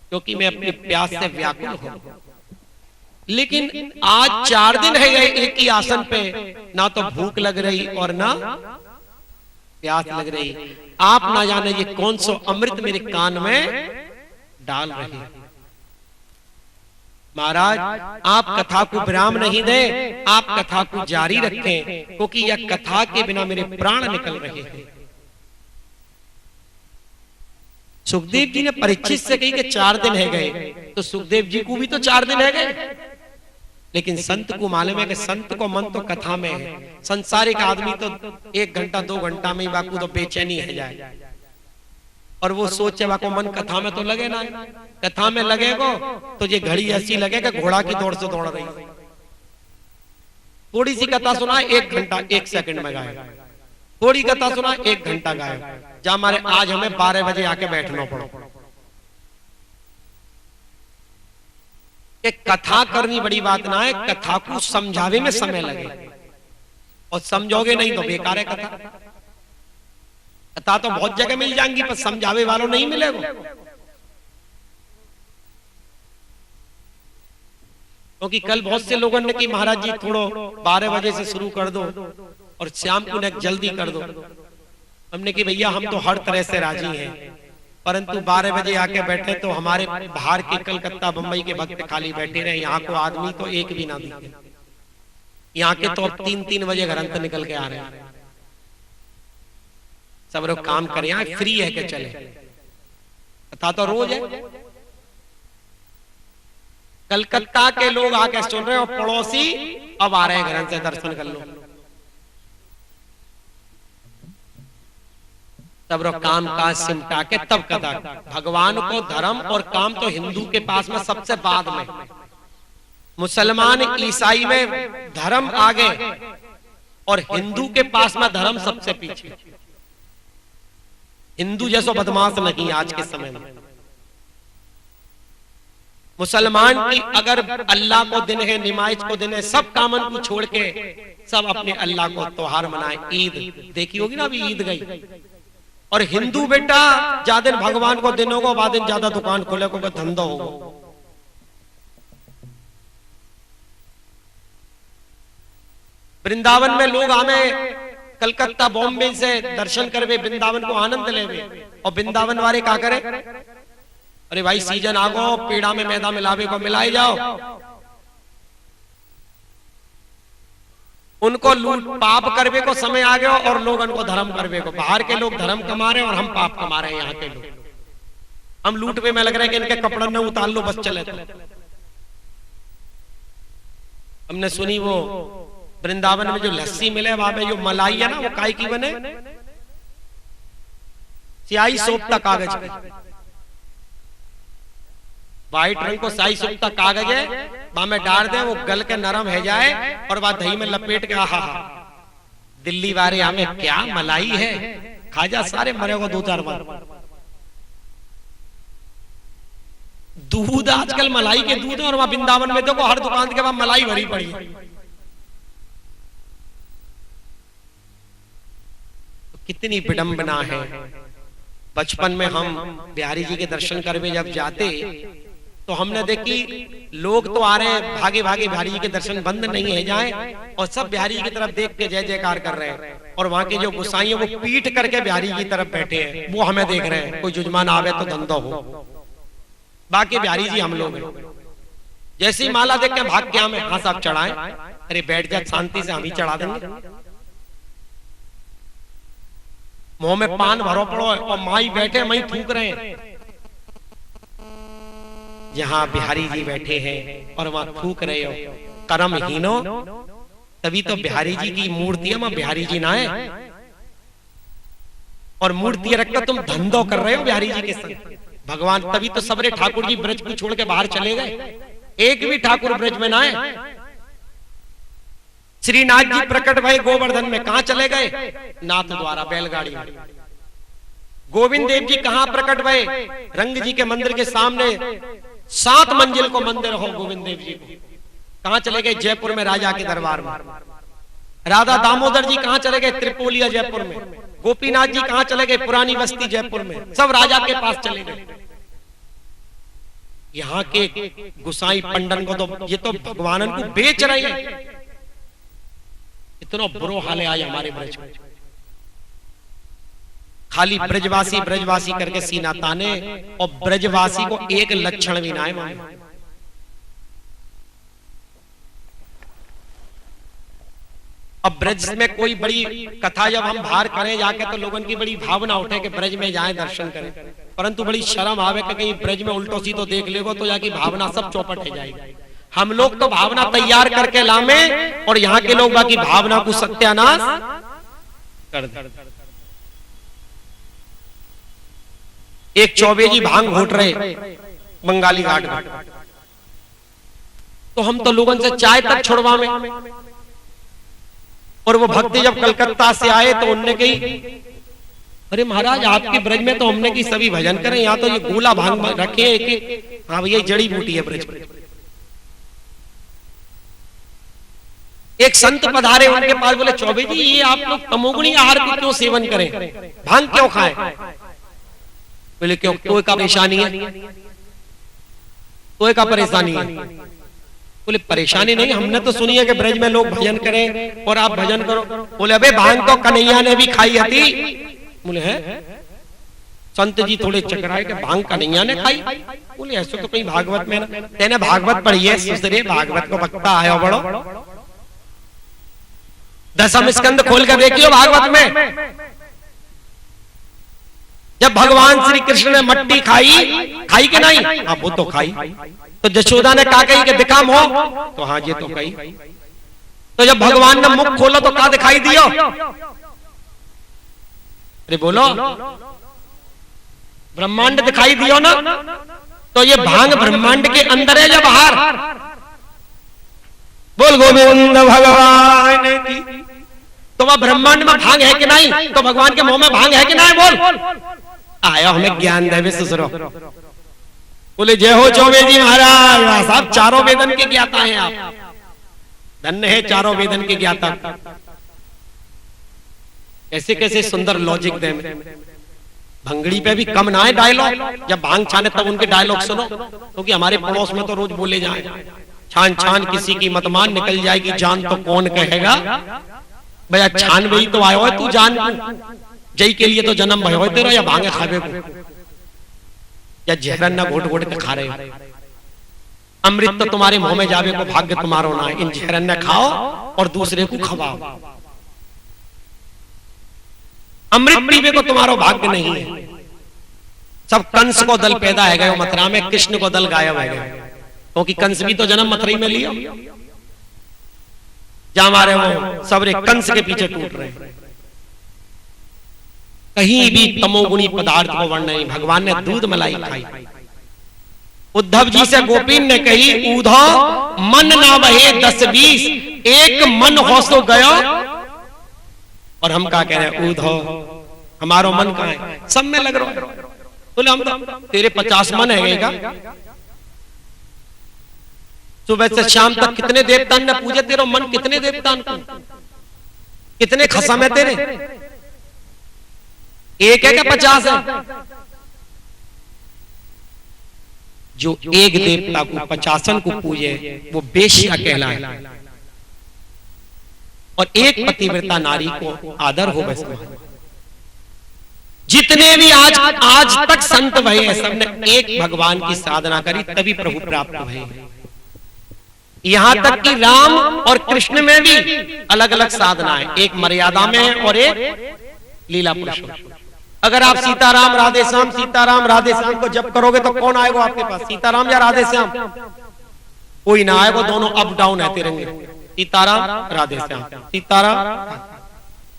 क्योंकि मैं अपनी प्यास से व्याकुल हूं। लेकिन आज 4 दिन है गए एक ही आसन पे, ना तो भूख लग रही और ना प्यास लग रही। आप ना जाने ये कौन सा अमृत मेरे कान में डाल रहे हैं। महाराज आप कथा को विराम नहीं दें, आप कथा को जारी रखें, क्योंकि यह कथा के बिना मेरे प्राण निकल रहे हैं। सुखदेव जी ने परीक्षित से कही कि 4 दिन है गए, तो सुखदेव जी को भी तो 4 दिन है गए। लेकिन संत को मालूम है कि संत को मन तो कथा में है, संसारिक आदमी तो 1 घंटा 2 घंटा में ही बाकू तो बेचैनी है जाए, और वो सोचे वाको मन कथा में तो लगे ना, कथा में लगेगो तो ये घड़ी ऐसी लगेगा घोड़ा की दौड़ से दौड़ रही। थोड़ी सी कथा सुना 1 घंटा 1 सेकंड में गायब, थोड़ी कथा सुना 1 घंटा गायब। जहां हमारे आज हमें 12 बजे आके बैठना पड़ो। एक कथा करनी बड़ी बात ना है, कथा को समझावे में समय लगे, और समझोगे नहीं तो बेकार है कथा। कथा तो बहुत जगह मिल जाएंगी, पर समझावे वालों नहीं मिलेगा। क्योंकि कल बहुत से लोगों ने कि महाराज जी थोड़ो 12 बजे से शुरू कर दो और शाम को जल्दी कर दो। हमने कि भैया हम तो हर तरह से राजी हैं, परंतु 12 बजे आके बैठे तो हमारे बाहर के कलकत्ता बंबई के भक्त खाली बैठे रहे, यहाँ को आदमी तो एक भी ना दिखे। यहाँ के तो 3-3 बजे घर अंत निकल के आ रहे हैं। सब लोग काम करें, यहाँ फ्री है कि चले, कथा तो रोज है। कलकत्ता के लोग आके सुन रहे हो, पड़ोसी अब आ रहे हैं घर से दर्शन कर लो। तब लोग काम काज सिमटा के तब कथा। भगवान को धर्म और काम तो हिंदू के पास में सबसे बाद में, मुसलमान ईसाई में धर्म आगे और हिंदू के पास में धर्म सबसे पीछे। हिंदू जैसा बदमाश नहीं आज के समय में। मुसलमान की अगर अल्लाह को दिन है, नमाज को दिन है, सब कामन को छोड़ के सब अपने अल्लाह को त्योहार मनाए। ईद देखी होगी ना, अभी ईद गई। और हिंदू बेटा ज्यादा दिन भगवान को दिन होगा, बाद दिन ज्यादा दुकान खोले को धंधा होगा। वृंदावन में लोग हमें कलकत्ता बॉम्बे से दर्शन करवे, वृंदावन को आनंद लेवे, और वृंदावन वाले क्या करे, अरे भाई सीजन आ गो, पेड़ा में मैदा मिलावे को मिलाई जाओ। उनको लूट पाप करवे को समय आ गया और लोग उनको धर्म करवे को। बाहर के लोग धर्म कमा रहे हैं और हम पाप कमा रहे हैं। यहाँ के लोग हम लूटवे में लग रहे हैं कि इनके कपड़ों में उतार लो बस चले। हमने सुनी वो वृंदावन में जो लस्सी मिले वहां पे जो मलाई है ना, वो काय की बने, स्याही सोपता कागज पे, व्हाइट रंग को स्याही सोपता कागज है, वहां में डाल दे, वो गल के नरम है जाए और वहां दही में लपेट के। आहा, दिल्ली वाले हमें क्या मलाई है, खाजा सारे मरे को 2-4 बार। दूध आजकल मलाई के दूध है, और वहां वृंदावन में देखो हर दुकान के वहां मलाई भरी पड़ी है। कितनी विडंबना है। बचपन में हम बिहारी जी के दर्शन करने जब जाते तो हमने देखी लोग तो आ रहे हैं भागे भागे, बिहारी जी के दर्शन बंद नहीं है जाए, और सब बिहारी जी की तरफ देख के जय जयकार कर रहे हैं। और वहां के जो गुसाई है वो पीट करके बिहारी जी की तरफ बैठे हैं, वो हमें देख रहे हैं। कोई जुजमान आवे तो धंधा हो, बाकी बिहारी जी हम लोग हैं। जैसी माला देख के भाग के हमें, हाँ साहब चढ़ाएं, अरे बैठ जा शांति से, हम ही चढ़ा देंगे। मुंह में पान भरो पड़ो और माई बैठे मई थूक रहे हैं। जहां बिहारी जी बैठे हैं और वहां थूक रहे हो, कर्महीनो। तभी तो बिहारी जी की मूर्तियां वहां बिहारी जी ना है, और मूर्ति रखकर तुम धंधो कर रहे हो बिहारी जी के संग। भगवान तभी तो सबरे ठाकुर जी ब्रज को छोड़ के बाहर चले गए, एक भी ठाकुर ब्रज में ना है। श्रीनाथ जी प्रकट भय गोवर्धन में, कहां चले गए, नाथ द्वारा बैलगाड़ी में। गोविंद देव जी कहां प्रकट भय, रंग जी के मंदिर के सामने 7 मंजिल को मंदिर हो गोविंद देव जी को, कहां चले गए? जयपुर में राजा के दरबार में। राधा दामोदर जी कहां चले गए? त्रिपोलिया जयपुर में। गोपीनाथ जी कहां चले गए? पुरानी बस्ती जयपुर में। सब राजा के पास चले गए। यहाँ के गुसाई पंडन को तो ये तो भगवान को बेच रहे हैं। इतना बुरा हाल है आज हमारे ब्रज में। खाली ब्रजवासी ब्रजवासी करके सीना ताने और ब्रजवासी को एक लक्षण भी ना है। अब ब्रज में कोई बड़ी कथा जब हम बाहर करें जाके तो लोगों की बड़ी भावना उठे कि ब्रज में जाएं दर्शन करें, परंतु बड़ी शर्म आवे कि कहीं ब्रज में उल्टो सीधो देख लेगो तो जाके भावना सब चौपट हो जाएगी। हम लोग तो भावना तैयार करके लामे और यहाँ के लोग बाकी भावना को सत्यानाश कर दे। एक चौबे जी भांग घोट रहे बंगाली घाट में, तो हम तो लोगों से चाय तक छुड़वा में। और वो भक्ति जब कलकत्ता से आए तो उनने कही, अरे महाराज आपके ब्रज में तो हमने की सभी भजन करें, यहाँ तो ये गोला भांग रखे एक। हाँ भैया जड़ी बूटी है ब्रज में। एक संत पधारे उनके पास, बोले चौबे जी ये आप लोग तमोगुणी आहार को क्यों सेवन करें, भांग क्यों खाएं? बोले क्यों, कोई का परेशानी है? कोई का परेशानी है? बोले परेशानी नहीं, हमने तो सुनी है कि ब्रज में लोग भजन करें और आप भजन करो। बोले अबे भांग तो कन्हैया ने भी खाई थी। बोले है? संत जी थोड़े चकराए कि भांग कन्हैया ने खाई? बोले ऐसे तो कहीं भागवत में ना। तेने भागवत पढ़ी है? सुसरे भागवत को बकता आयो बड़ो। 10वें स्कंद खोल कर देखियो भागवत में। जब भगवान श्री कृष्ण ने मट्टी खाई कि नहीं? हाँ वो तो खाई। तो जशोदा ने कहा कही कि दिखाम हो, तो हाँ ये तो कही। तो जब भगवान ने मुख खोला तो क्या दिखाई दियो? अरे बोलो, ब्रह्मांड दिखाई दियो ना। तो ये भांग ब्रह्मांड के अंदर है या बाहर? बोल गोविंद भगवान की। तो वह ब्रह्मांड में भांग है कि नहीं? तो भगवान के मुंह में भांग है कि नहीं? बोल। आया हमें ज्ञान देवे ससुरो। बोले जय हो चौबे जी महाराज साहब, चारों वेदन के ज्ञाता हैं आप। धन्य है चारों वेदन के ज्ञाता। कैसे कैसे सुंदर लॉजिक दे। भंगड़ी पे भी कम ना है डायलॉग। जब भांग छाने तब उनके डायलॉग सुनो, क्योंकि हमारे पड़ोस में तो रोज बोले जाए, छान छान किसी की मत मान, निकल जाएगी जान तो कौन कहेगा। भैया छान वही तो आयो है, तू जान जय के लिए तो जन्म भयो तेरा, या भांगे खावे को, या जहरन ना घोट घोट के खा रहे हो। अमृत तो तुम्हारे मुंह में जावे को भाग्य तुम्हारो ना है। इन जहरन ने खाओ और दूसरे को खवाओ। अमृत पीवे को तुम्हारो भाग्य नहीं है। सब कंस को दल पैदा है गए मथुरा में, कृष्ण को दल गायब है गए, क्योंकि कंस भी तो जन्म मथुरा में लिया। जहां हमारे वो सबरे कंस के पीछे टूट रहे हैं। कहीं भी तमोगुणी पदार्थ को वर्ण नहीं। भगवान ने दूध मलाई खाई। उद्धव जी से गोपीन ने कही, ऊधो मन ना बहे 10-20, एक मन हो सो गयो। और हम क्या कह रहे हैं? ऊधो हमारो मन कहां है? सब में लग रहा है। बोले हम तो तेरे 50 मन है क्या? सुबह से शाम तक कितने देवतान ने पूजे तेरे मन? कितने देवतान को? कितने खसम है तेरे? एक है क्या 50 है? जो एक देवता को 50 को पूजे वो बेश्या कहलाए, और एक पतिव्रता नारी को आदर हो। बस जितने भी आज तक संत भये हैं, सबने एक भगवान की साधना करी तभी प्रभु प्राप्त भये। यहां तक कि राम और कृष्ण में भी अलग अलग साधना है, एक मर्यादा में है और एक लीला पुरुषोत्तम। अगर आप सीताराम राधे श्याम को जप करोगे तो कौन आएगा आपके पास? सीताराम या राधे श्याम? कोई ना आएगा। दोनों अप डाउन है तिरंगे। सीताराम राधे श्याम, सीताराम,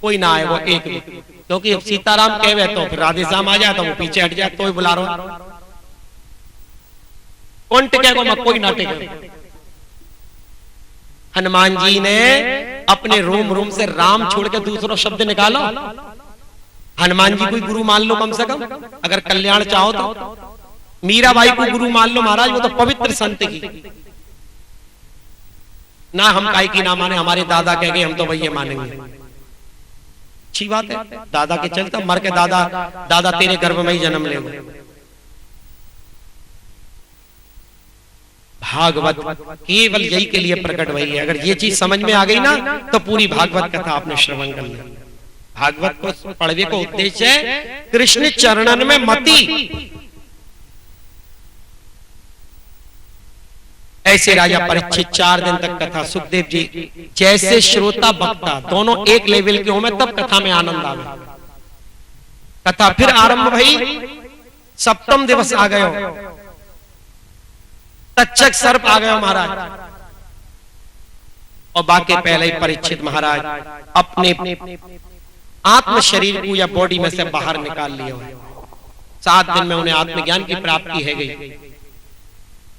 कोई ना आएगा एक भी। क्योंकि सीताराम कहे तो फिर राधे श्याम आ जाए तो वो पीछे हट जाए, तो ही बुला रहा हूं। कौन टिकेगा? मैं कोई ना टिकेगा। हनुमान जी ने अपने रोम से राम छोड़ के दूसरा शब्द निकाला। हनुमान जी को गुरु मान लो कम से कम, अगर कल्याण चाहो तो। मीराबाई को गुरु मान लो महाराज, वो तो पवित्र संत की। ना हम काहे की ना माने, हमारे दादा कह गए हम तो भैया मानेंगे। अच्छी बात है, दादा के चलता मर के दादा तेरे गर्भ में ही जन्म ले। भागवत केवल यही के लिए प्रकट हुई है। अगर ये चीज समझ में आ गई ना तो पूरी भागवत कथा आपने श्रवण कर लिया। भागवत को पढ़ने को उद्देश्य है कृष्ण चरणन में मति। ऐसे राजा परीक्षित 4 दिन तक कथा, सुखदेव जी जैसे श्रोता वक्ता दोनों एक लेवल के हो में तब कथा में आनंद आवे। कथा फिर आरंभ भई, 7वें दिवस आ गयो, तक्षक सर्प आ गया महाराज, और बाकी पहले ही परीक्षित महाराज अपने आत्म शरीर को या बॉडी में से बाहर निकाल लिया। 7 दिन में उन्हें आत्मज्ञान की प्राप्ति है गई,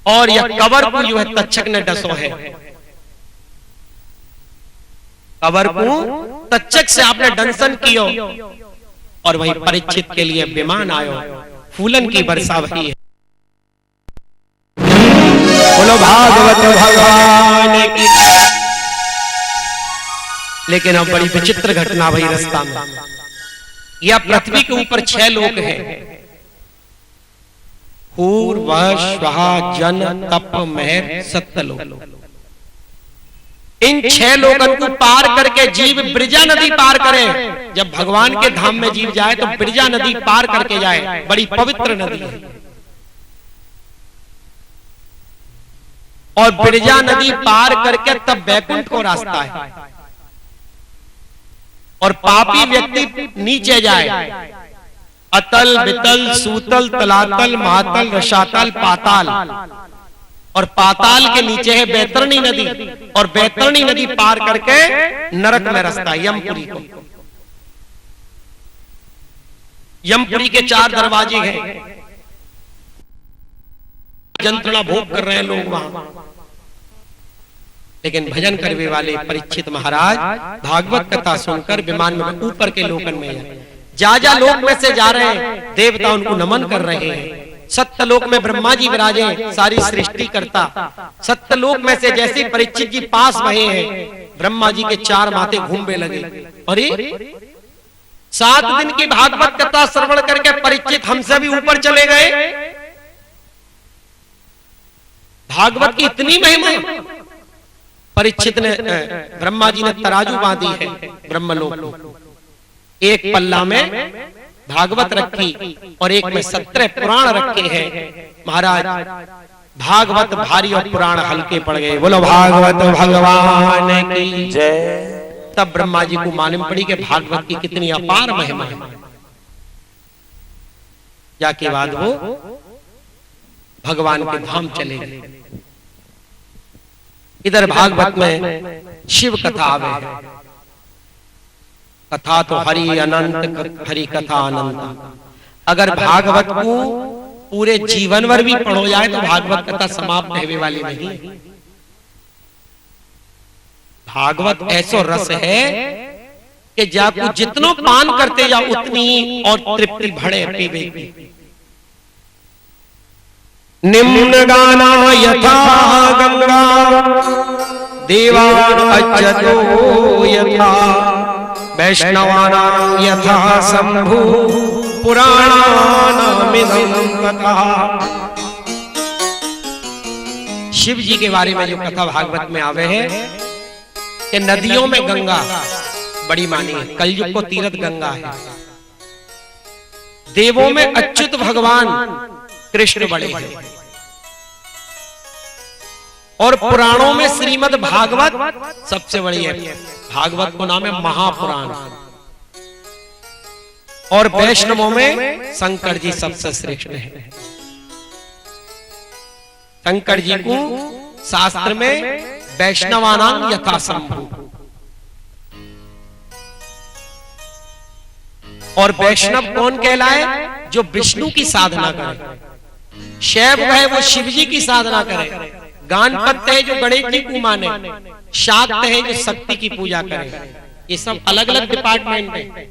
और यह कवर को जो है तक्षक ने डसो है। कवर को तक्षक से आपने दंशन कियो, और वही परीक्षित के लिए विमान आयो, फूलन की वर्षा वही है। बोलो भागवत भगवान की। लेकिन अब बड़ी विचित्र घटना भई रास्ता में। यह पृथ्वी के ऊपर 6 लोक हैं, पूर्व स्वाहा जन तप महर सत्यलोक। इन 6 लोकन को पार करके जीव ब्रिजा नदी पार करे। जब भगवान के धाम में जीव जाए तो ब्रिजा नदी पार करके जाए, बड़ी पवित्र नदी है। और ब्रिजा नदी पार करके तब बैकुंठ को रास्ता है। और पापी व्यक्ति नीचे जाए, अतल वितल सूतल तलातल महातल रसातल पाताल, और पाताल के नीचे है बैतरणी नदी, और बैतरणी नदी पार करके नरक में रास्ता यमपुरी को। यमपुरी के 4 दरवाजे हैं, यंत्रणा भोग कर रहे हैं लोग वहां। लेकिन भजन करने वाले परीक्षित महाराज भागवत कथा सुनकर विमान में ऊपर के लोकन में जा लोक में से जा रहे हैं, देवता उनको नमन कर रहे हैं। सत्यलोक में ब्रह्मा जी विराजे, सारी सृष्टि करता। सत्यलोक में से जैसे परीक्षित जी पास रहे हैं, ब्रह्मा जी के 4 माथे घूमने लगे। अरे 7 दिन की भागवत कथा श्रवण करके परीक्षित हमसे भी ऊपर चले गए। भागवत की इतनी महिमा। परीक्षित ने ब्रह्मा जी ने तराजू बांधी है ब्रह्मलोक। एक पल्ला में भागवत रखी और एक में 17 पुराण रखे हैं। महाराज भागवत भारी और पुराण हल्के पड़ गए। बोलो भागवत भगवान की जय। तब ब्रह्मा जी को मालूम पड़ी कि भागवत की कितनी अपार महिमा है। जाके बाद वो भगवान के धाम चले गए। इधर भागवत में शिव कथा आवे है। कथा तो हरि अनंत, हरि कथा अनंत। अगर भागवत को पूरे जीवन भर भी पढ़ो जाए तो भागवत कथा समाप्त होने वाली नहीं। भागवत ऐसो रस है कि जाको जितनो पान करते जाओ उतनी और तृप्ति बढ़े पीवे की। निम्न गाना यथा गंगा देवान अच्युतो यथा वैष्णवानां यथा शंभु पुराणानामिदं कथा। शिव जी के बारे में जो कथा भागवत में आवे है कि नदियों में गंगा बड़ी मानी है। कलयुग को तीर्थ गंगा है। देवों में अच्युत भगवान कृष्ण बड़े हैं। और पुराणों में श्रीमद् भागवत सबसे बड़ी है। भागवत को नाम है महापुराण। और वैष्णवों में शंकर जी सबसे श्रेष्ठ है। शंकर जी को शास्त्र में वैष्णवानां यथा शंभु। और वैष्णव कौन कहलाए? जो विष्णु की साधना करे। शैव है वो शिव जी की साधना करे। गानपत्य है जो गणेश जी को माने। शाक्त है जो शक्ति की पूजा करे। ये सब अलग अलग डिपार्टमेंट है।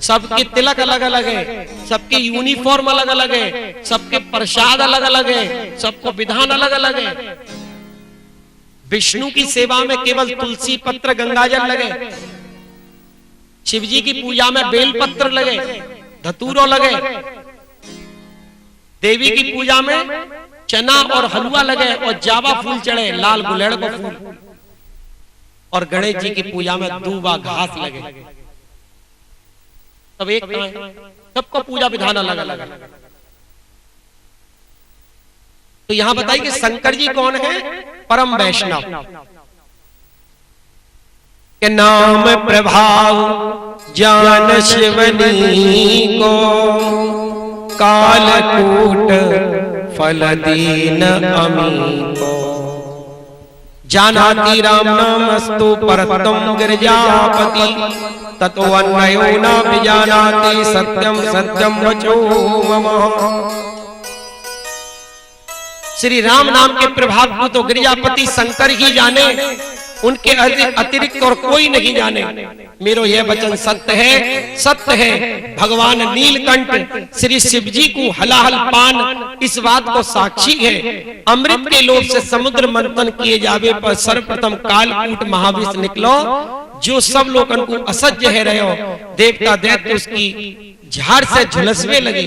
सबके तिलक अलग अलग है, सबके यूनिफॉर्म अलग अलग है, सबके प्रसाद अलग अलग है, सबको विधान अलग अलग है। विष्णु की सेवा में केवल तुलसी पत्र गंगाजल लगे, शिव जी की पूजा में बेल पत्र लगे, धतूरो लगे, देवी की पूजा में चना और हलवा लगे और जावा फूल चढ़े, लाल गुलेड़ को फूल, और गणेश जी की पूजा में दूबा घास लगे। तब एक सबको पूजा विधान अलग अलग। तो यहां बताइए कि शंकर जी कौन है? परम वैष्णव के नाम प्रभाव ज्ञान शिवनी को, कालकूट फल दीन अमी को, जानाति राम नामस्तु परतम गिरजापति, ततो अन्यो न विजानाति सत्यम सत्यम वचो मम। श्री राम नाम के प्रभाव को तो गिरजापति शंकर ही जाने, उनके अतिरिक्त और कोई नहीं जाने। मेरो यह वचन सत्य है, सत्य है। भगवान नीलकंठ श्री शिव जी को हलाहल पान इस बात को साक्षी है। अमृत के लोभ से समुद्र मंथन किए जावे पर सर्वप्रथम कालकूट महाविष निकलो, जो सब लोग उनको असह्य है रहे हो, देवता दैत्य उसकी झाड़ से झुलसवे लगे।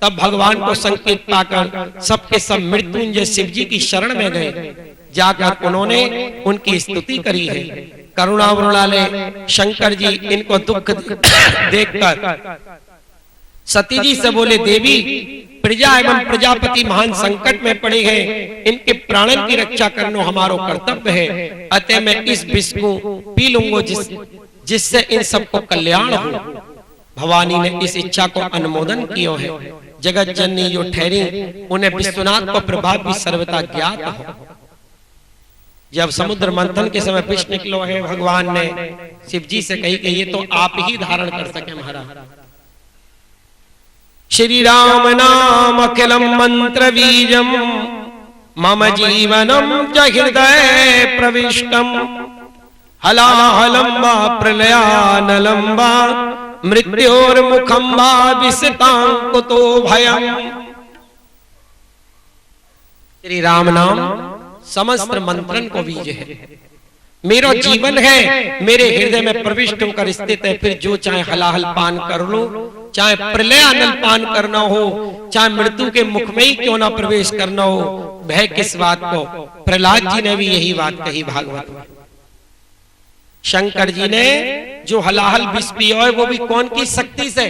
तब भगवान को संकेत पाकर सबके सब मृत्युंजय शिव जी की शरण में गए। जाकर उन्होंने उनकी स्तुति करी है। करुणा वरुणालय शंकर जी इनको दुख देखकर सती जी से बोले, देवी प्रजा एवं प्रजापति महान संकट में पड़े हैं, इनके प्राणन की रक्षा करना हमारो कर्तव्य है। अतः मैं इस विष को पी लूंगा जिससे इन सबको कल्याण हो। भवानी ने इस इच्छा को अनुमोदन किया है। जगत जननी जो ठहरी, उन्हें विश्वनाथ को प्रभाव भी सर्वथा ज्ञात हो। जब समुद्र मंथन के समय विष निकलो है, भगवान ने शिव जी से कही कि ये तो आप ही धारण कर सके महाराज। श्री राम नाम अखिलम मंत्र बीजम मम जीवनम च हृदय प्रविष्टम, हलाहलम वा प्रलयानलम वा मृत्योर्मुखम वा विसतांकुतो भयम। श्री राम नाम समस्त मंत्रन को बीज है, मेरा जीवन है, मेरे हृदय में प्रविष्ट होकर स्थित है। फिर जो चाहे हलाहल पान कर लो, चाहे प्रलयानल पान करना हो, चाहे मृत्यु के मुख में ही क्यों ना प्रवेश करना हो, भय किस बात को। प्रहलाद जी ने भी यही बात कही भागवत में। शंकर जी ने जो हलाहल विष पिया है वो भी कौन की शक्ति से?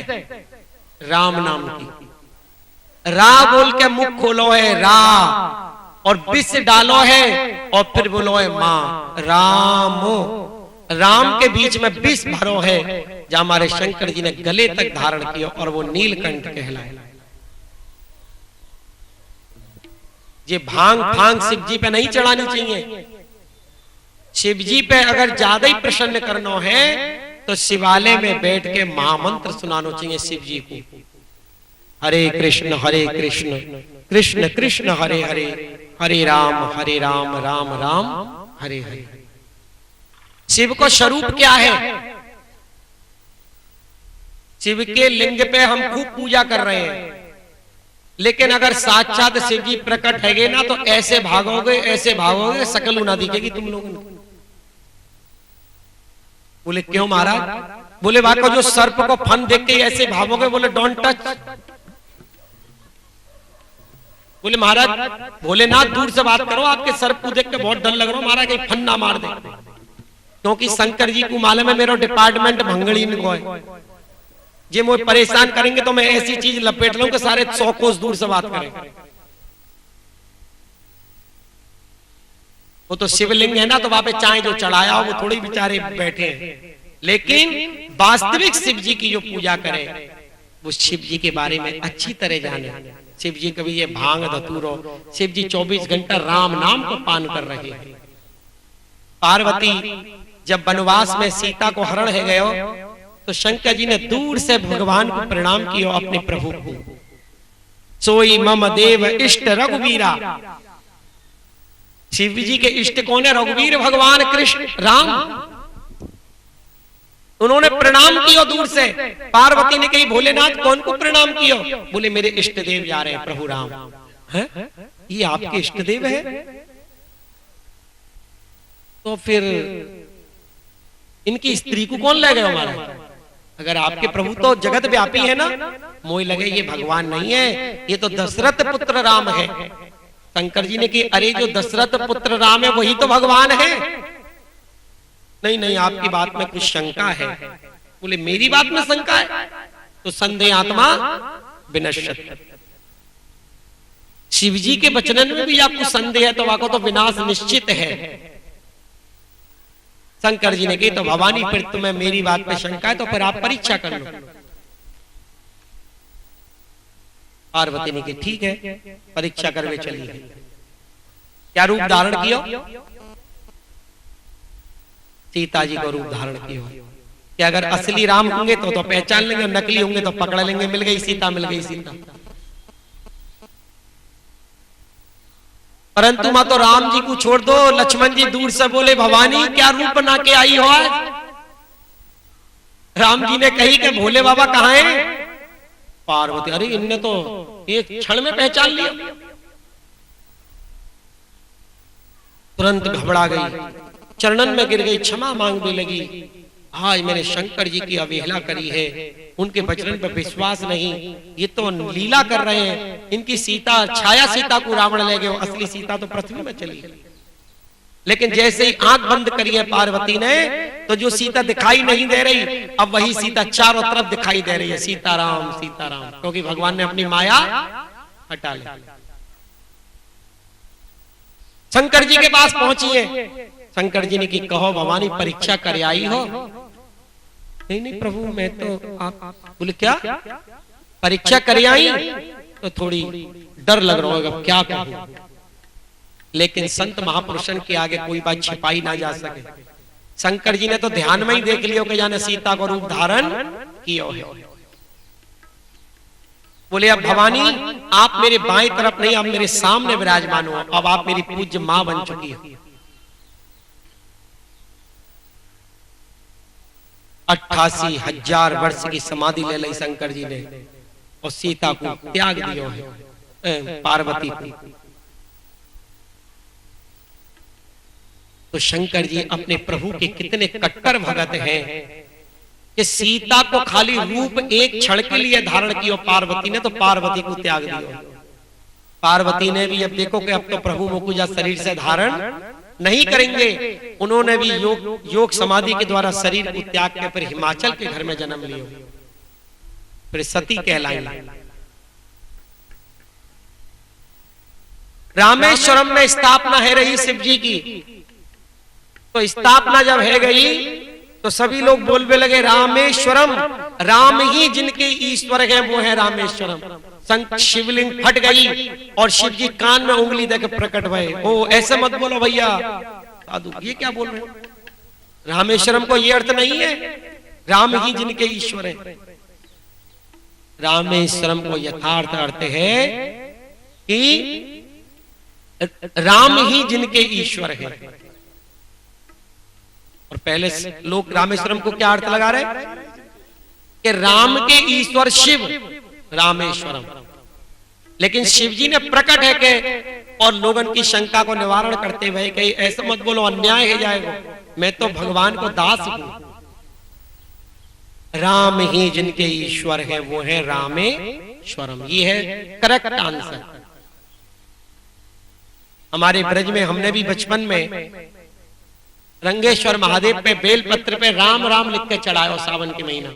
राम नाम की। रा बोल के मुख खोलो है, रा, और विष डालो है और फिर बोलो है मां राम। राम के बीच में विष भरो है, जहां हमारे शंकर जी ने गले तक धारण किया और वो नीलकंठ कहलाए। ये भांग फांग शिव जी पे नहीं चढ़ानी चाहिए। शिव जी पे अगर ज्यादा ही प्रसन्न करना है तो शिवालय में बैठ के महामंत्र सुनाना चाहिए शिव जी को। हरे कृष्ण कृष्ण कृष्ण हरे हरे, हरे राम राम राम हरे हरे। शिव को स्वरूप क्या है? शिव के लिंग पे हम खूब पूजा कर रहे हैं, लेकिन अगर साक्षात शिव जी प्रकट है ना तो ऐसे भागोगे सकल ना दिखेगी तुम लोगों को। बोले क्यों महाराज? बोले वाको जो सर्प को फन देख के ऐसे भागोगे, बोले डोंट टच। बोले महाराज भोलेनाथ दूर से बात करो, आपके सर्प को देख के बहुत डर लग रहा है महाराज, कहीं फन ना मार दे। क्योंकि शंकर जी को मालूम है मेरा डिपार्टमेंट भंगड़ी में है, जे मुझे परेशान करेंगे तो मैं ऐसी चीज लपेट लूं कि सारे 100 कोस दूर से बात करें। वो तो शिवलिंग है ना, तो वहां पे चाहे जो चढ़ाया हो वो थोड़ी बेचारे बैठे हैं, लेकिन वास्तविक शिव जी की जो पूजा करें वो शिव जी के बारे में अच्छी तरह जाने। शिव जी कभी ये भांग धतूरो, शिव जी 24 घंटा राम नाम को पान कर रहे हैं। पार्वती जब वनवास में सीता को हरण है गयो तो शंकर जी ने दूर से भगवान को प्रणाम किया अपने प्रभु को। सोई मम देव इष्ट रघुवीरा। शिव जी के इष्ट कौन है? रघुवीर भगवान कृष्ण राम। उन्होंने प्रणाम किया दूर से। पार्वती ने कही भोलेनाथ कौन को प्रणाम किया? बोले मेरे इष्ट देव जा रहे हैं, प्रभु राम है, ये आपके इष्ट देव है? तो फिर इनकी स्त्री को कौन ले गया हमारा? अगर आपके प्रभु तो जगत व्यापी है ना, मोह लगे ये भगवान नहीं है, ये तो दशरथ पुत्र राम है। शंकर जी ने कि अरे जो दशरथ पुत्र राम है वही तो भगवान है। नहीं नहीं, आपकी बात में कुछ शंका है। बोले मेरी बात में शंका है? तो संदेह आत्मा विनश्यति। शिव जी के वचनन में भी आपको संदेह है तो आपको तो विनाश निश्चित है। शंकर जी ने कही तो भवानी फिर तुम्हें मेरी बात पे शंका है तो फिर आप परीक्षा कर लो। पार्वती ने कही ठीक है, परीक्षा करवे चलिए। क्या रूप धारण किया? सीता जी को रूप धारण किया कि अगर असली राम होंगे तो पहचान लेंगे, नकली होंगे तो पकड़ लेंगे। मिल गई सीता, मिल गई सीता। परंतु मां तो राम जी को छोड़ दो, लक्ष्मण जी दूर से बोले भवानी क्या रूप बना के आई हो आज? राम जी ने कही कि भोले बाबा कहाँ हैं? पार्वती अरे इनने तो एक क्षण में पहचान लिया। तुरंत घबरा गई, चरणन में गिर गई, क्षमा मांगने लगी। आज मैंने शंकर जी की अवहेला करी है, उनके वचन पर विश्वास नहीं, ये तो लीला कर रहे हैं। इनकी सीता, छाया सीता को रावण ले गए, असली सीता तो पृथ्वी में चली गई। लेकिन जैसे ही आंख बंद करी है पार्वती ने, तो जो सीता दिखाई नहीं दे रही, अब वही सीता चारों तरफ दिखाई दे रही है, सीताराम सीताराम, क्योंकि भगवान ने अपनी माया हटा ली। शंकर जी के पास पहुंची है। शंकर जी ने की कहो भवानी परीक्षा कर आई हो? नहीं नहीं प्रभु मैं तो आप बोले क्या परीक्षा कर आई? तो थोड़ी डर लग रहा होगा क्या कहूं, लेकिन संत महापुरुषन के आगे कोई बात छिपाई ना जा सके। शंकर जी ने तो ध्यान में ही देख लियो कि जाने सीता को रूप धारण किया है। बोले अब भवानी आप मेरे बाएं तरफ नहीं, आप मेरे सामने विराजमान हो। अब आप मेरी पूज्य मां बन चुकी है। 88,000 वर्ष की समाधि ले ली शंकर जी ने और सीता को त्याग दिया है पार्वती को। तो शंकर जी अपने प्रभु के कितने कट्टर भगत हैं कि सीता को खाली रूप एक क्षण के लिए धारण किया पार्वती ने, तो पार्वती को त्याग दिया। पार्वती ने भी अब देखो कि अब तो प्रभु मुकुजा शरीर से धारण नहीं करेंगे। उन्होंने भी योग समाधि के द्वारा शरीर को त्याग के फिर हिमाचल के घर में जन्म लिया, फिर सती कहलाई। रामेश्वरम में स्थापना है रही शिव जी की। तो स्थापना जब है गई तो सभी लोग बोलने लगे रामेश्वरम, राम ही जिनके ईश्वर हैं वो है रामेश्वरम। शिवलिंग फट गई और शिव जी कान में उंगली देकर प्रकट भये। ओ ऐसे मत बोलो भैया साधु, ये क्या बोल रहे हो? रामेश्वरम को ये अर्थ नहीं है राम ही जिनके ईश्वर है। रामेश्वरम को यथार्थ अर्थ है कि राम ही जिनके ईश्वर है। और पहले लोग रामेश्वरम को क्या अर्थ लगा रहे कि राम के ईश्वर शिव रामेश्वरम, लेकिन शिव जी ने प्रकट है कि और लोगन की शंका को निवारण करते हुए कहीं ऐसा मत बोलो अन्याय हो जाएगा, मैं तो भगवान को दास हूं। राम ही जिनके ईश्वर है वो है रामेश्वरम। ये है करेक्ट आंसर। हमारे ब्रज में हमने भी बचपन में रंगेश्वर महादेव पे बेलपत्र पे राम राम लिख के चढ़ाया सावन के महीना।